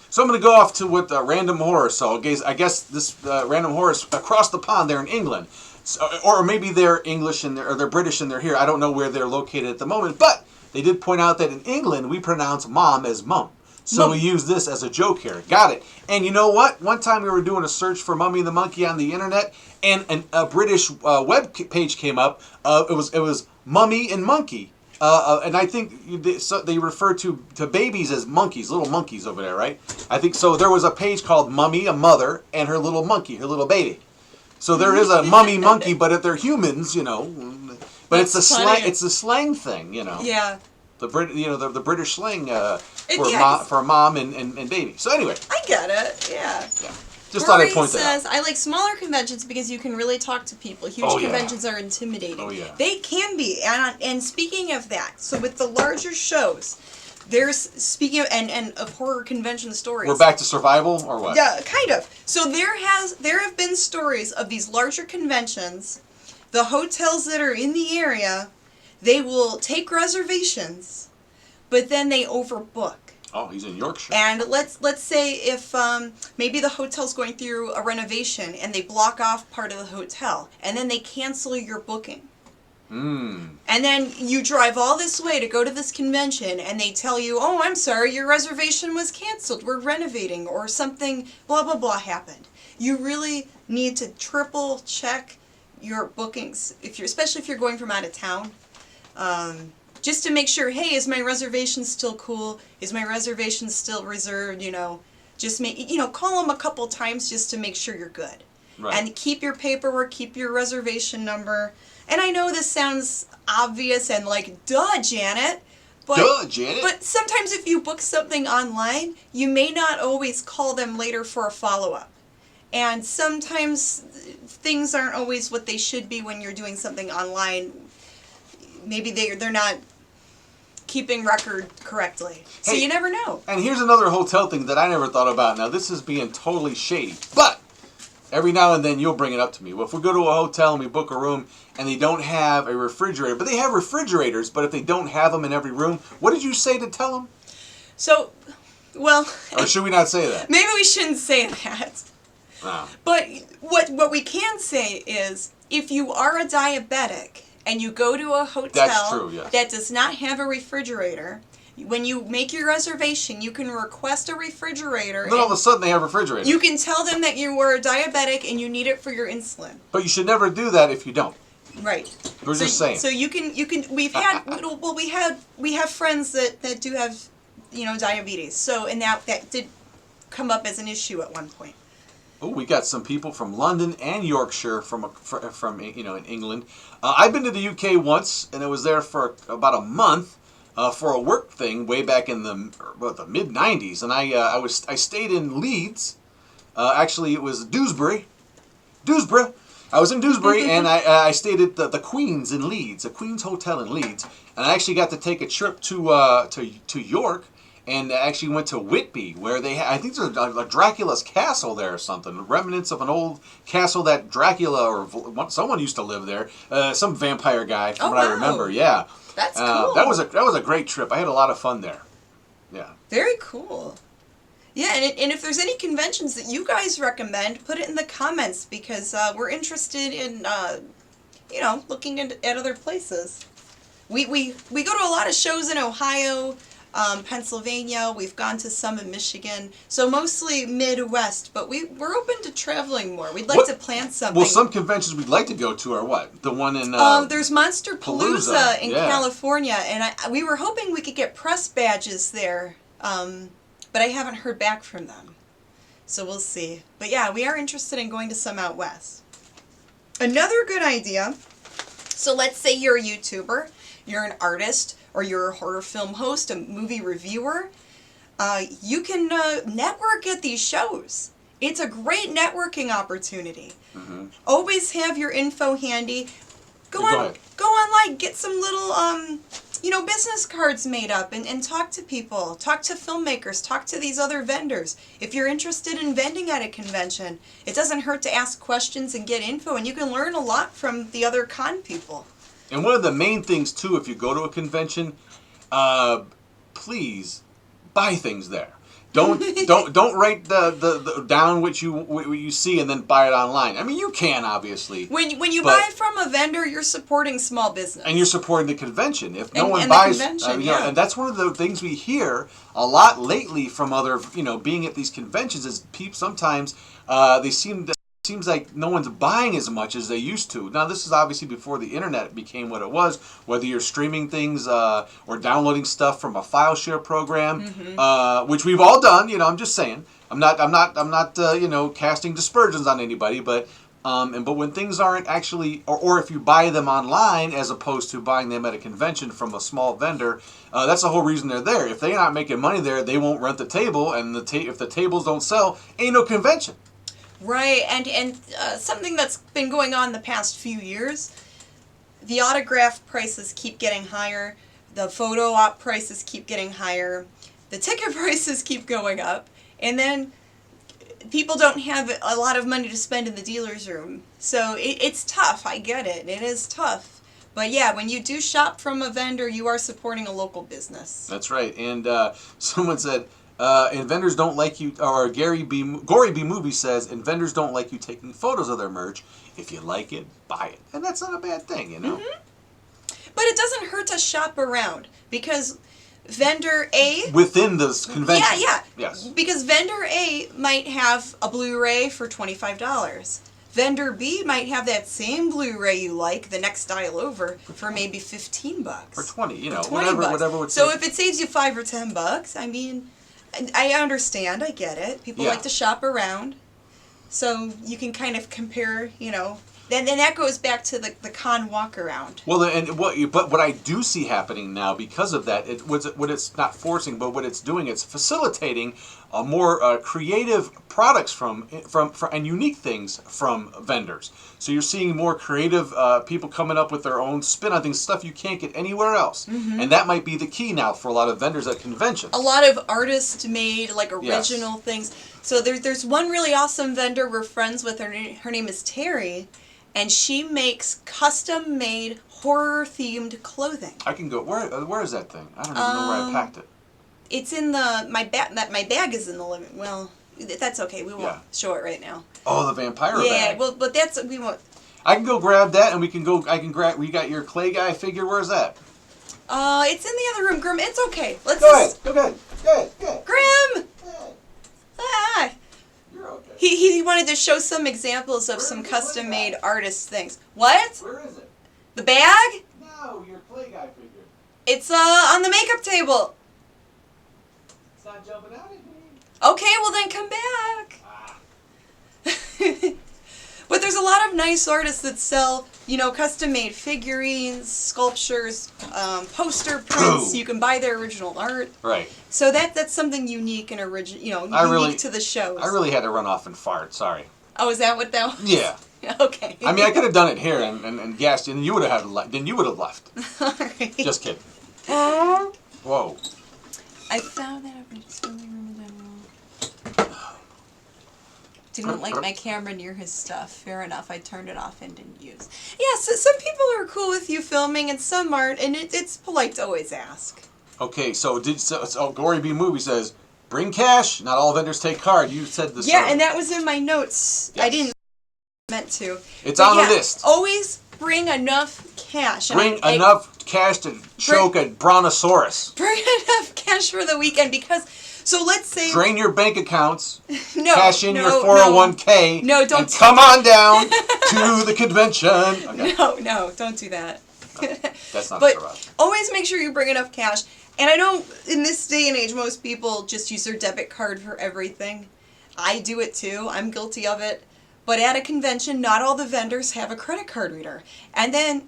So I'm going to go off to what Random Horror. So I guess this Random Horror is across the pond. They're in England, or maybe they're English or they're British and they're here. I don't know where they're located at the moment, but they did point out that in England we pronounce mom as mum. So we use this as a joke here. Got it. And you know what? One time we were doing a search for Mummy and the Monkey on the internet, and a British web page came up. It was Mummy and Monkey. And I think they refer to babies as monkeys, little monkeys over there, right? I think so. There was a page called Mummy, a mother, and her little monkey, her little baby. So there is a mummy monkey, but if they're humans, But it's a slang. It's a slang thing, Yeah. The British slang for mom and baby. So anyway, I get it. Yeah. Just thought I'd point that out. says, I like smaller conventions because you can really talk to people. Huge conventions are intimidating. Oh, yeah. They can be. And speaking of that, so with the larger shows, there's, speaking of, and of horror convention stories. We're back to survival or what? Yeah, kind of. So there have been stories of these larger conventions, the hotels that are in the area, they will take reservations, but then they overbook. Oh, he's in Yorkshire. And let's say if maybe the hotel's going through a renovation and they block off part of the hotel, and then they cancel your booking. And then you drive all this way to go to this convention, and they tell you, oh, I'm sorry, your reservation was canceled. We're renovating, or something, blah, blah, blah happened. You really need to triple check your bookings, especially if you're going from out of town. Just to make sure, hey, is my reservation still cool? Is my reservation still reserved? Just call them a couple times just to make sure you're good. Right. And keep your paperwork, keep your reservation number. And I know this sounds obvious and like, duh, Janet. Duh, Janet. But sometimes if you book something online, you may not always call them later for a follow-up. And sometimes things aren't always what they should be when you're doing something online. Maybe they're not keeping record correctly. So you never know. And here's another hotel thing that I never thought about. Now, this is being totally shady, but every now and then you'll bring it up to me. Well, if we go to a hotel and we book a room and they don't have a refrigerator, but they have refrigerators, but if they don't have them in every room, what did you say to tell them? So, well... Or should we not say that? Maybe we shouldn't say that. No. But what we can say is, if you are a diabetic and you go to a hotel That's true, yes. that does not have a refrigerator, when you make your reservation, you can request a refrigerator. Then all of a sudden they have refrigerators. You can tell them that you were a diabetic and you need it for your insulin. But you should never do that if you don't. Right. We're just saying. So you can we've had well we have friends that do have diabetes. So and that did come up as an issue at one point. Oh, we got some people from London and Yorkshire from in England. I've been to the UK once, and I was there for about a month for a work thing way back in the mid '90s, and I stayed in Leeds. Actually, it was Dewsbury. I was in Dewsbury, and I stayed at the Queen's in Leeds, the Queen's Hotel in Leeds, and I actually got to take a trip to York. And actually went to Whitby, where they I think there's a Dracula's castle there or something. Remnants of an old castle that Dracula or someone used to live there. Some vampire guy, from what I remember. Yeah. That's cool. That was a great trip. I had a lot of fun there. Yeah. Very cool. Yeah, and if there's any conventions that you guys recommend, put it in the comments, because we're interested in looking at other places. We go to a lot of shows in Ohio. Pennsylvania, we've gone to some in Michigan, so mostly Midwest, but we're open to traveling more. We'd like to plan something. Well, some conventions we'd like to go to are what? The one in... there's Monster Palooza in California, and we were hoping we could get press badges there, but I haven't heard back from them. So we'll see. But yeah, we are interested in going to some out west. Another good idea, so let's say you're a YouTuber, you're an artist, or you're a horror film host, a movie reviewer, you can network at these shows. It's a great networking opportunity. Mm-hmm. Always have your info handy. Go online, get some little, business cards made up and talk to people. Talk to filmmakers. Talk to these other vendors. If you're interested in vending at a convention, it doesn't hurt to ask questions and get info, and you can learn a lot from the other con people. And one of the main things, too, if you go to a convention, please buy things there. Don't write the down what you see and then buy it online. I mean, you can, obviously. When you buy from a vendor, you're supporting small business. And you're supporting the convention. If no one buys, and that's one of the things we hear a lot lately from other, being at these conventions is sometimes they seems like no one's buying as much as they used to. Now, this is obviously before the internet became what it was, whether you're streaming things or downloading stuff from a file share program, which we've all done. I'm just saying. I'm not casting dispersions on anybody, but when things aren't actually, or if you buy them online as opposed to buying them at a convention from a small vendor, that's the whole reason they're there. If they're not making money there, they won't rent the table, and if the tables don't sell, ain't no convention. Right, and something that's been going on the past few years, the autograph prices keep getting higher, the photo op prices keep getting higher, the ticket prices keep going up, and then people don't have a lot of money to spend in the dealer's room. So it's tough, I get it, it is tough. But yeah, when you do shop from a vendor, you are supporting a local business. That's right. And someone said, and vendors don't like you, or Gory B Movie says, and vendors don't like you taking photos of their merch. If you like it, buy it. And that's not a bad thing, you know? Mm-hmm. But it doesn't hurt to shop around, because vendor A... Within this convention. Yeah. Yes. Because vendor A might have a Blu-ray for $25. Vendor B might have that same Blu-ray you like the next aisle over for maybe $15. Or 20, you know, $20. whatever would So take. if it saves you $5 or $10, I mean, I understand, I get it. People Yeah. like to shop around. So you can kind of compare, you know. Then that goes back to the con walk around. Well, and what I do see happening now because of that, what it's not forcing, but what it's doing, it's facilitating a more creative products from and unique things from vendors. So you're seeing more creative people coming up with their own spin on things, stuff you can't get anywhere else, and that might be the key now for a lot of vendors at conventions. A lot of artist-made, like original things. So there's one really awesome vendor we're friends with. Her name is Terry. And she makes custom-made horror-themed clothing. I can go. Where is that thing? I don't even know where I packed it. It's in my bag. My bag is in the living. Well, that's okay. We won't show it right now. Oh, the vampire bag. Yeah. Well, but we won't. I can go grab that, and we can go. I can grab. We got your clay guy figure. Where's that? It's in the other room, Grimm. It's okay. Let's Go ahead. Go ahead. Grimm. Ah. You're okay. He wanted to show some examples of some custom-made artist things. What? Where is it? The bag? No, your clay guy figure. It's on the makeup table. It's not jumping out at me. Okay, well then come back. But there's a lot of nice artists that sell, you know, custom-made figurines, sculptures, poster prints. You can buy their original art. Right. So that's something unique and original, you know, unique to the shows. I really had to run off and fart. Sorry. Oh, is that what that was? Yeah. Okay. I mean, I could have done it here and gassed you, and you would have then you would have left. All right. Just kidding. Whoa. I found that I just really remember that wrong. Didn't like my camera near his stuff. Fair enough. I turned it off and didn't use. Yeah, so some people are cool with you filming and some aren't, and it's polite to always ask. Okay, so Gory B Movie says, bring cash. Not all vendors take card. You said this. Yeah, and that was in my notes. Yes. I didn't meant to. It's But on yeah, the list. Always bring enough cash. And Bring enough cash to choke a brontosaurus. Bring enough cash for the weekend because. So let's say. Drain your bank accounts. No. Cash in your 401k. No, don't. And come on down to the convention. Okay. No, don't do that. That's not But correct. always make sure you bring enough cash. And I know in this day and age, most people just use their debit card for everything. I do it too. I'm guilty of it. But at a convention, not all the vendors have a credit card reader. And then,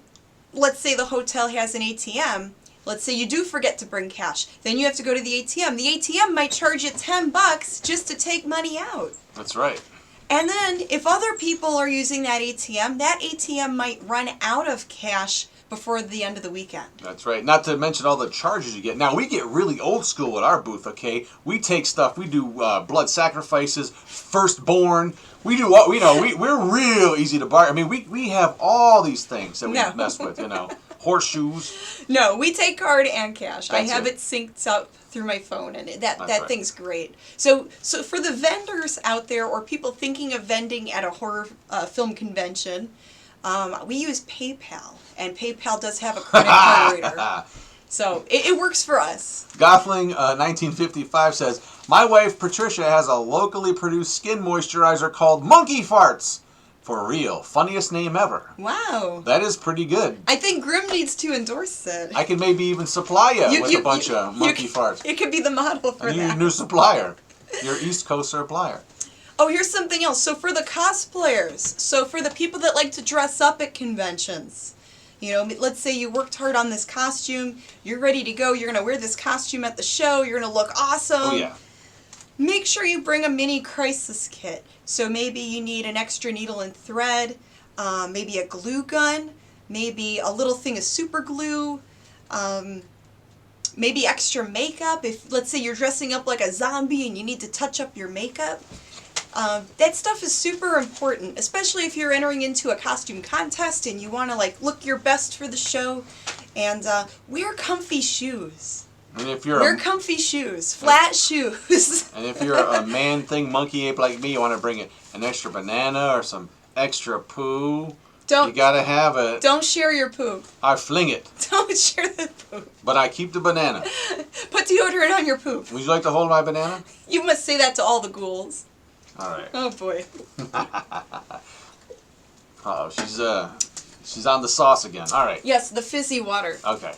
let's say the hotel has an ATM. Let's say you do forget to bring cash. Then you have to go to the ATM. The ATM might charge you $10 just to take money out. That's right. And then, if other people are using that ATM might run out of cash before the end of the weekend. That's right. Not to mention all the charges you get. Now, we get really old school at our booth, okay? We take stuff, we do blood sacrifices, firstborn. We do, we're real easy to buy. I mean, we have all these things that we mess with, you know. Horseshoes. No, we take card and cash. That's I have it synced up through my phone, and that thing's great. So for the vendors out there or people thinking of vending at a horror film convention, we use PayPal, and PayPal does have a credit card reader. So it works for us. Gothling 1955 says, my wife Patricia has a locally produced skin moisturizer called Monkey Farts. For real. Funniest name ever. Wow. That is pretty good. I think Grimm needs to endorse it. I can maybe even supply you with a bunch of monkey farts. It could be the model for You need that. a new supplier. Your East Coast supplier. Oh, here's something else. So for the cosplayers, so for the people that like to dress up at conventions, you know, let's say you worked hard on this costume, you're ready to go, you're going to wear this costume at the show, you're going to look awesome. Oh, yeah. Make sure you bring a mini crisis kit. So maybe you need an extra needle and thread, maybe a glue gun, maybe a little thing of super glue, maybe extra makeup. If, let's say, you're dressing up like a zombie and you need to touch up your makeup. That stuff is super important, especially if you're entering into a costume contest and you want to like look your best for the show. And wear comfy shoes. And if you're Wear comfy shoes, flat shoes. And if you're a man thing monkey ape like me, you want to bring an extra banana or some extra poo. You gotta have it. Don't share your poop. I fling it. Don't share the poop. But I keep the banana. Put deodorant on your poop. Would you like to hold my banana? You must say that to all the ghouls. All right. Oh boy. Uh-oh, she's on the sauce again. All right. Yes, the fizzy water. Okay.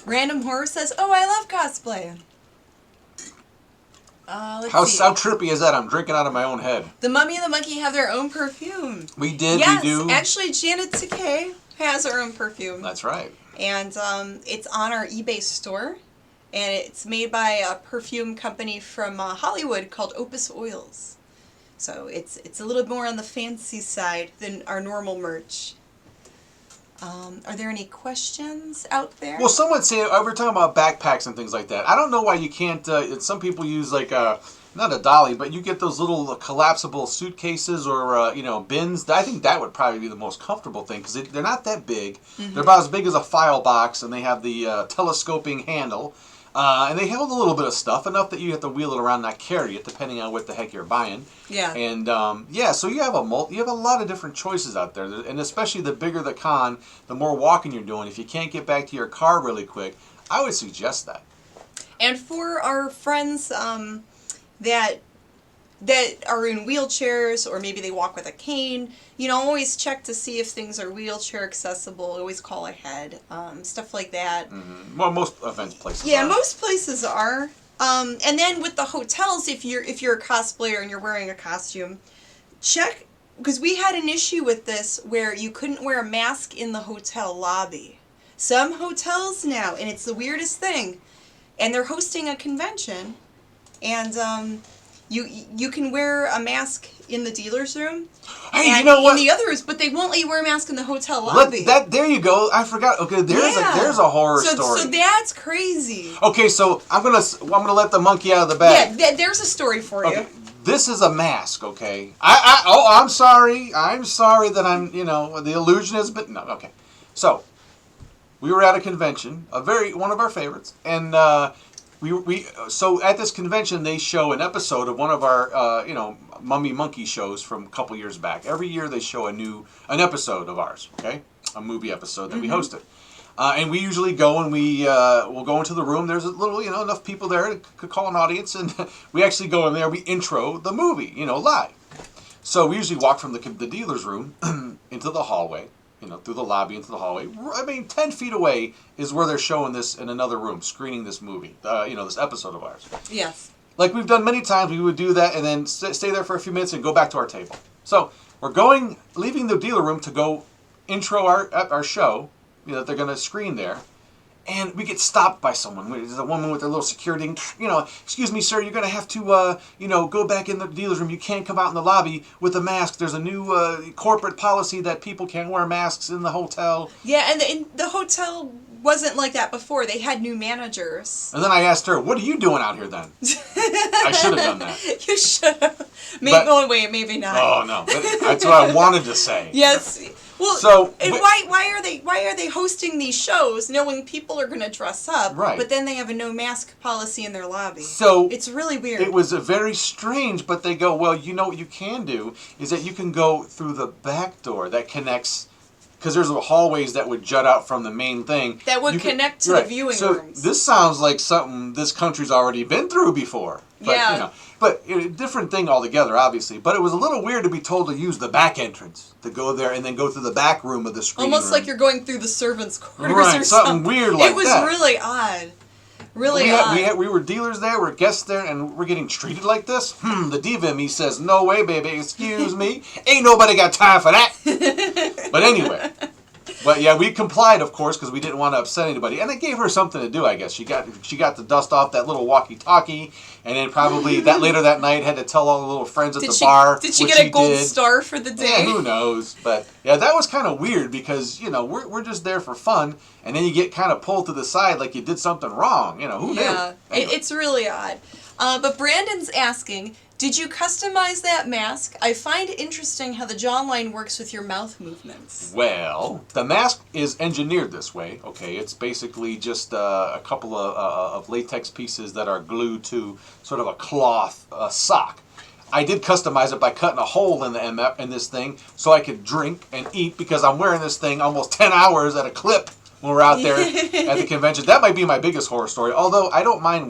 Random Horror says, "Oh, I love cosplay." Let's see. How trippy is that? I'm drinking out of my own head. The Mummy and the Monkey have their own perfume. We did. Yes, we do. Actually, Janet Takei has her own perfume. That's right. And it's on our eBay store, and it's made by a perfume company from Hollywood called Opus Oils. So it's a little more on the fancy side than our normal merch. Are there any questions out there? Well, someone said we're talking about backpacks and things like that. I don't know why you can't. Some people use like not a dolly, but you get those little collapsible suitcases or bins. I think that would probably be the most comfortable thing because they're not that big. Mm-hmm. They're about as big as a file box, and they have the telescoping handle. And they hold a little bit of stuff, enough that you have to wheel it around, not carry it, depending on what the heck you're buying. Yeah. And so you have a lot of different choices out there, and especially the bigger the con, the more walking you're doing. If you can't get back to your car really quick, I would suggest that. And for our friends that are in wheelchairs, or maybe they walk with a cane, always check to see if things are wheelchair accessible. Always call ahead, stuff like that. Mm-hmm. Well, most events places Yeah, are. most places are. And then with the hotels, if you're a cosplayer and you're wearing a costume, check, because we had an issue with this where you couldn't wear a mask in the hotel lobby. Some hotels now, and it's the weirdest thing, and they're hosting a convention, and you can wear a mask in the dealer's room. Hey, and you know what? in the others, but they won't let you wear a mask in the hotel lobby. There you go. I forgot. Okay, there's a horror story. So that's crazy. Okay, so I'm gonna let the monkey out of the bag. Yeah, there's a story for you. Okay. This is a mask, okay? I'm sorry. I'm sorry that I'm, the illusion has been, no, okay. So, we were at a convention, one of our favorites, and so at this convention they show an episode of one of our, Mummy Monkey shows from a couple years back. Every year they show an episode of ours, okay? A movie episode that we hosted. And we usually go and we'll go into the room. There's a little, enough people there to call an audience, and we actually go in there. We intro the movie, live. So we usually walk from the dealer's room into the hallway, through the lobby into the hallway. 10 feet away is where they're showing this in another room, screening this movie, this episode of ours. Yes. Like we've done many times, we would do that and then stay there for a few minutes and go back to our table. So we're leaving the dealer room to go intro our show, that they're going to screen there, and we get stopped by someone. There's a woman with a little security, excuse me, sir, you're going to have to, go back in the dealer's room. You can't come out in the lobby with a mask. There's a new corporate policy that people can't wear masks in the hotel. Yeah, and the hotel wasn't like that before. They had new managers. And then I asked her, what are you doing out here then? I should have done that. You should have. Maybe not. Oh, no. That's what I wanted to say. Yes. Well, why are they hosting these shows knowing people are going to dress up, right? But then they have a no mask policy in their lobby. So it's really weird. It was very strange, but they go, well, what you can do is that you can go through the back door that connects, because there's hallways that would jut out from the main thing. That would connect to the viewing rooms. This sounds like something this country's already been through before. But, yeah. But different thing altogether, obviously. But it was a little weird to be told to use the back entrance, to go there and then go through the back room of the screening Almost room. like you're going through the servants' quarters right, or something weird like that. It was really odd. Really odd. We were dealers there, we're guests there, and we're getting treated like this? The diva in me says, no way, baby, excuse me. Ain't nobody got time for that. But anyway. But yeah, we complied, of course, because we didn't want to upset anybody. And it gave her something to do, I guess. She got to dust off that little walkie-talkie, and then probably later that night had to tell all the little friends at the bar. Did she get a gold star for the day? Yeah, who knows? But yeah, that was kind of weird because, we're just there for fun, and then you get kind of pulled to the side like you did something wrong. Who knew? Yeah, anyway. It's really odd. But Brandon's asking, Did you customize that mask? I find interesting how the jawline works with your mouth movements. Well, the mask is engineered this way. Okay, it's basically just a couple of latex pieces that are glued to sort of a cloth sock. I did customize it by cutting a hole in this thing so I could drink and eat because I'm wearing this thing almost 10 hours at a clip when we're out there at the convention. That might be my biggest horror story, although I don't mind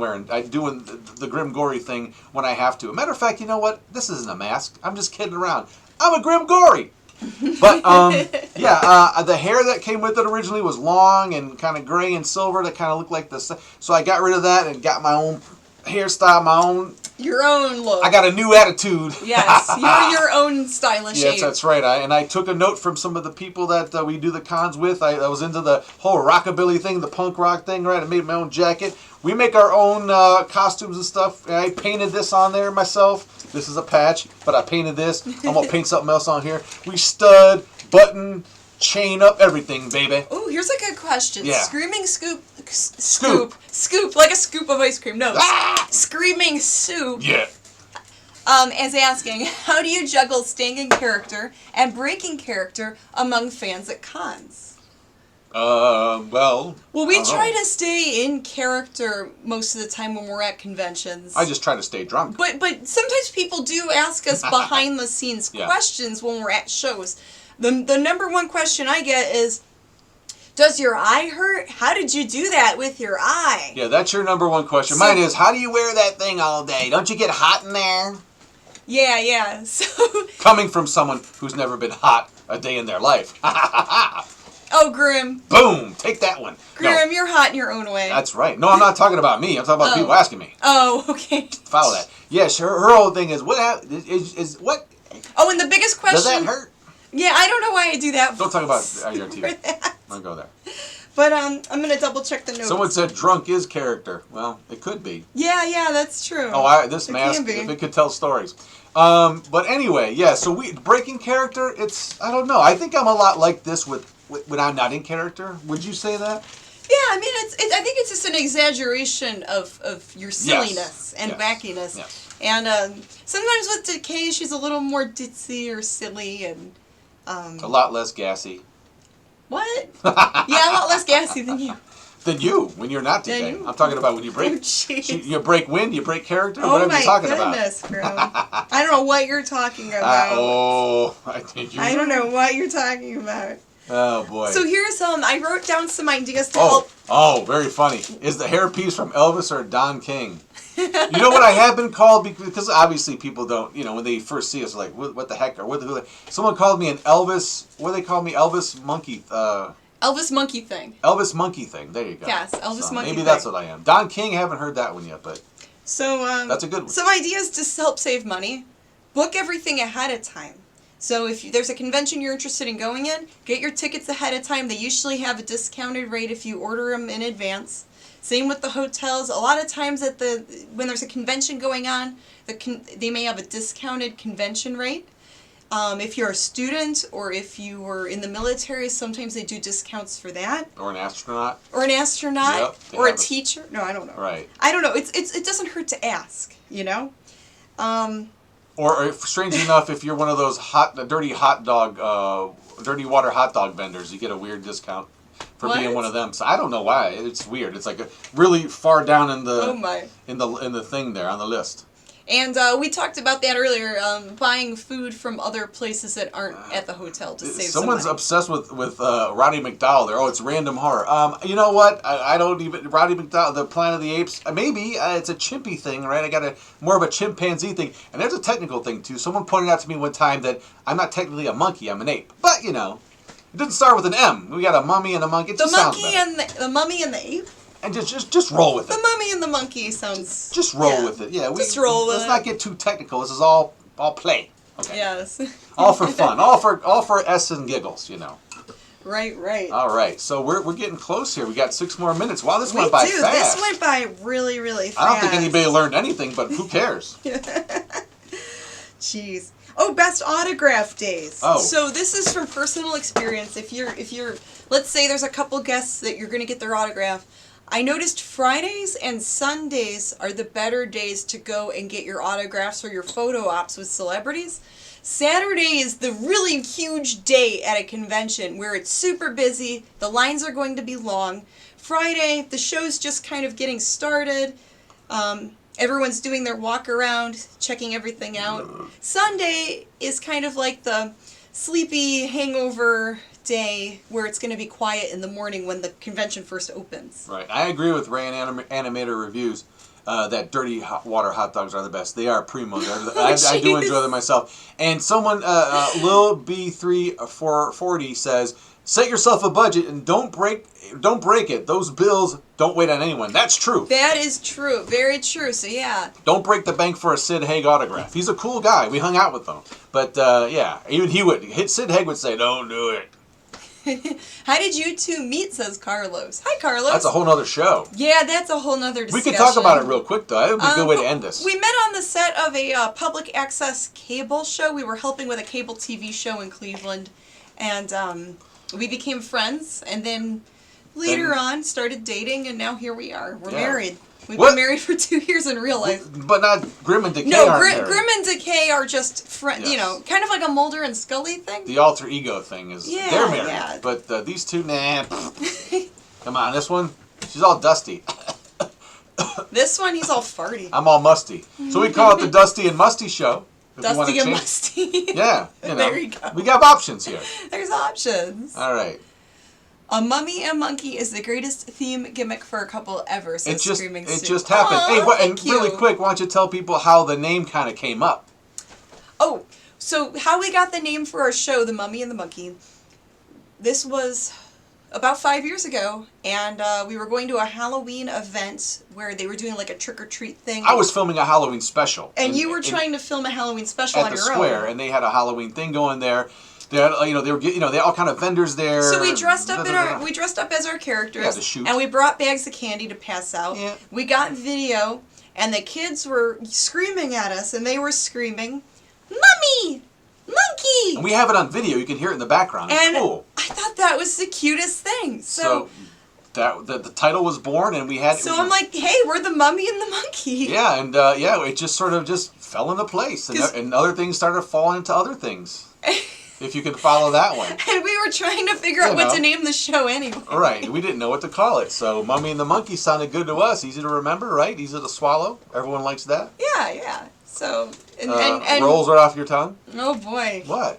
doing the grim gory thing when I have to. Matter of fact, you know what? This isn't a mask. I'm just kidding around. I'm a grim gory. But, the hair that came with it originally was long and kind of gray and silver that kind of looked like this. So I got rid of that and got my own hairstyle, my own... Your own look. I got a new attitude. Yes, you're your own stylish Yes, ape. that's right. I took a note from some of the people that we do the cons with. I was into the whole rockabilly thing, the punk rock thing, right? I made my own jacket. We make our own costumes and stuff. I painted this on there myself. This is a patch, but I painted this. I'm going to paint something else on here. We stud, button, chain up everything, baby. Oh, here's a good question. Yeah. Screaming scoop, like a scoop of ice cream. No, screaming soup. Yeah. Is asking, how do you juggle staying in character and breaking character among fans at cons? Well, we try to stay in character most of the time when we're at conventions. I just try to stay drunk. But sometimes people do ask us behind the scenes Yeah. questions when we're at shows. The number one question I get is, does your eye hurt? How did you do that with your eye? Yeah, that's your number one question. Mine is, how do you wear that thing all day? Don't you get hot in there? Yeah. So Coming from someone who's never been hot a day in their life. oh, Grimm. Boom! Take that one. Grimm, No, you're hot in your own way. that's right. No, I'm not talking about me. I'm talking about people asking me. Oh, okay. Follow that. Yes, her whole thing is, is what? Oh, and the biggest question... Does that hurt? Yeah, I don't know why I do that. Don't talk about your TV. For that. I'll go there. But I'm going to double check the notes. Someone said drunk is character. Well, it could be. Yeah, that's true. Oh, this It mask, can be. if it could tell stories. But anyway, yeah, so breaking character, I don't know. I think I'm a lot like this when I'm not in character. Would you say that? Yeah, I mean, I think it's just an exaggeration of your silliness and wackiness. Yes. And sometimes with Decay, she's a little more ditzy or silly and... A lot less gassy. What? Yeah, a lot less gassy than you. Than you, when you're not Than Decay. you? I'm talking about when you break. Oh, jeez. You break wind, you break character, Oh whatever my you're talking goodness, Grimm. I don't know what you're talking about. I think you. I don't know what you're talking about. Oh boy. So here's I wrote down some ideas to help. Oh, very funny. Is the hairpiece from Elvis or Don King? You know what I have been called? Because obviously people don't, when they first see us, like, what the heck? Or someone called me an Elvis, what do they call me? Elvis monkey. Elvis monkey thing. Elvis monkey thing. There you go. Yes, Elvis monkey maybe thing. that's what I am. Don King, haven't heard that one yet, but So that's a good one. Some ideas to help save money. Book everything ahead of time. So if there's a convention you're interested in going in, get your tickets ahead of time. They usually have a discounted rate if you order them in advance. Same with the hotels. A lot of times when there's a convention going on, they may have a discounted convention rate. If you're a student or if you were in the military, sometimes they do discounts for that. Or an astronaut. Or an astronaut. Yep, or a teacher. No, I don't know. Right. I don't know. It doesn't hurt to ask, Or strangely enough, if you're one of those dirty water hot dog vendors, you get a weird discount for being one of them. So I don't know why. It's weird. It's like really far down in the in the thing there on the list. And we talked about that earlier, buying food from other places that aren't at the hotel to save Someone's some money. obsessed with Roddy McDowell there. Oh, it's random horror. You know what? I don't even... Roddy McDowell, the Planet of the Apes, maybe it's a chimpy thing, right? I got more of a chimpanzee thing. And there's a technical thing, too. Someone pointed out to me one time that I'm not technically a monkey, I'm an ape. But, it doesn't start with an M. We got a mummy and a monkey. It just sounds better. The mummy and the ape? And just roll with it. The mummy and the monkey sounds... Just roll with it. Yeah, just roll with let's it. not get too technical. This is all play. Okay. Yes. All for fun. all for S and giggles, Right. All right. So we're getting close here. We got 6 more minutes. Wow, this went by fast. This went by really, really fast. I don't think anybody learned anything, but who cares? Jeez. Oh, best autograph days. Oh. So this is from personal experience. If you're let's say there's a couple guests that you're going to get their autograph. I noticed Fridays and Sundays are the better days to go and get your autographs or your photo ops with celebrities. Saturday is the really huge day at a convention where it's super busy, the lines are going to be long. Friday, the show's just kind of getting started. Everyone's doing their walk around, checking everything out. Sunday is kind of like the sleepy hangover day where it's going to be quiet in the morning when the convention first opens. Right. I agree with Ray and Animator Reviews that dirty water hot dogs are the best. They are primo. I do enjoy them myself. And someone, Lil B3440 says, set yourself a budget and don't break it. Those bills don't wait on anyone. That's true. That is true. Very true. So yeah. Don't break the bank for a Sid Haig autograph. He's a cool guy. We hung out with him. But yeah, even he would. Sid Haig would say, don't do it. How did you two meet, says Carlos. Hi, Carlos. That's a whole nother show. Yeah, that's a whole nother discussion. We could talk about it real quick, though. That would be a good way to end this. We met on the set of a public access cable show. We were helping with a cable TV show in Cleveland. And we became friends. And then later on started dating. And now here we are. We're married. We've been married for 2 years in real life. But not Grimm and Decay. No, aren't Grimm and Decay are just friends. You know, kind of like a Mulder and Scully thing. The alter ego thing is they're married. Yeah. But these two, nah. Come on, this one, she's all dusty. This one, he's all farty. I'm all musty. So we call it the Dusty and Musty Show. Dusty and Musty. Yeah. You know, there you go. We got options here. There's options. All right. A mummy and monkey is the greatest theme gimmick for a couple ever, says Screaming Sue. It just happened. Aww, and really quick, why don't you tell people how the name kind of came up? Oh, so how we got the name for our show, The Mummy and the Monkey. This was about 5 years ago, and we were going to a Halloween event where they were doing like a trick-or-treat thing. I was filming a Halloween special. And you were trying to film a Halloween special on your own. At the square, and they had a Halloween thing going there. They had, they were, they all kind of vendors there. So we dressed up we dressed up as our characters. Yeah, to shoot. And we brought bags of candy to pass out. Yeah. We got video, and the kids were screaming at us, and they were screaming, "Mummy! Monkey!" And we have it on video. You can hear it in the background. It's cool. I thought that was the cutest thing. So that the title was born, and we had. So I'm like, hey, we're the Mummy and the Monkey. Yeah, and it just sort of just fell into place, and other things started falling into other things. If you could follow that one. And we were trying to figure out what to name the show anyway. Right. We didn't know what to call it. So Mummy and the Monkey sounded good to us. Easy to remember, right? Easy to swallow. Everyone likes that. Yeah, yeah. So and rolls right off your tongue. Oh boy. What?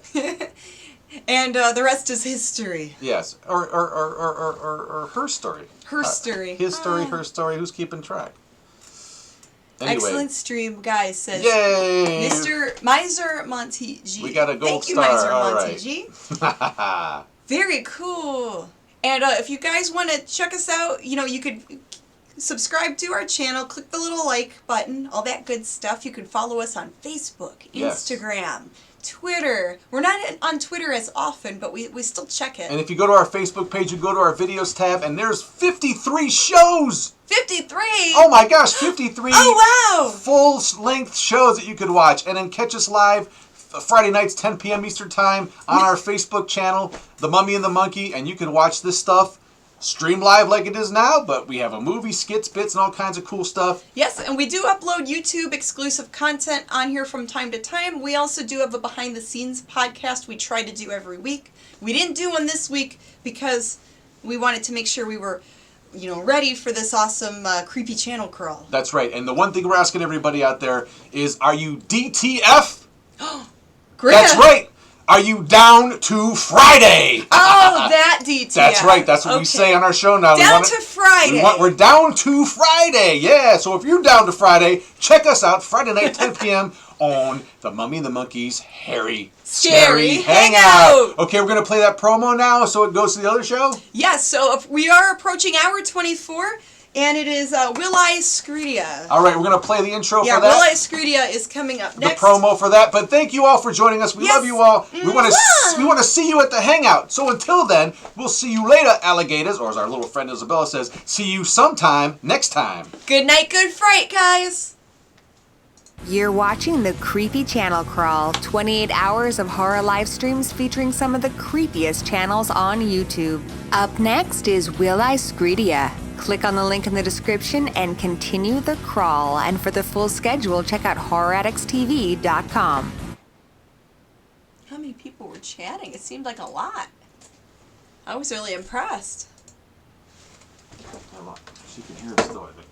And the rest is history. Yes. Or her story. Her story. His story, her story. Who's keeping track? Anyway. Excellent stream, guys, says Yay! Mr. Miser Monty G. We got a gold Thank you, star. Miser All Monty right. G. Very cool. And if you guys want to check us out, you could subscribe to our channel, click the little like button, all that good stuff. You can follow us on Facebook, Instagram, Twitter. We're not on Twitter as often, but we still check it. And if you go to our Facebook page, you go to our videos tab, and there's 53 shows! 53! Oh my gosh, 53 wow! full-length shows that you could watch. And then catch us live Friday nights, 10 p.m. Eastern Time on our Facebook channel, The Mummy and the Monkey, and you can watch this stuff stream live like it is now, but we have a movie, skits, bits, and all kinds of cool stuff. Yes, and we do upload YouTube exclusive content on here from time to time. We also do have a behind-the-scenes podcast we try to do every week. We didn't do one this week because we wanted to make sure we were ready for this awesome creepy channel crawl. That's right. And the one thing we're asking everybody out there is, are you DTF? Great. That's right. Are you down to Friday? Oh, that DTF. That's right. That's what we say on our show now. Down to Friday. We're down to Friday. Yeah. So if you're down to Friday, check us out Friday night, 10 p.m. on the Mummy and the Monkey's Hairy Scary Hangout. Okay, we're going to play that promo now so it goes to the other show? Yes, so we are approaching hour 24, and it is Will I Screedia. All right, we're going to play the intro for that. Yeah, Will I Screedia is coming up next. The promo for that. But thank you all for joining us. We love you all. We want to see you at the Hangout. So until then, we'll see you later, alligators, or as our little friend Isabella says, see you sometime next time. Good night, good fright, guys. You're watching the Creepy Channel Crawl, 28 hours of horror live streams featuring some of the creepiest channels on YouTube. Up next is Will I Screedia. Click on the link in the description and continue the crawl. And for the full schedule, check out horroraddictstv.com. How many people were chatting? It seemed like a lot. I was really impressed. She can hear us still, I think.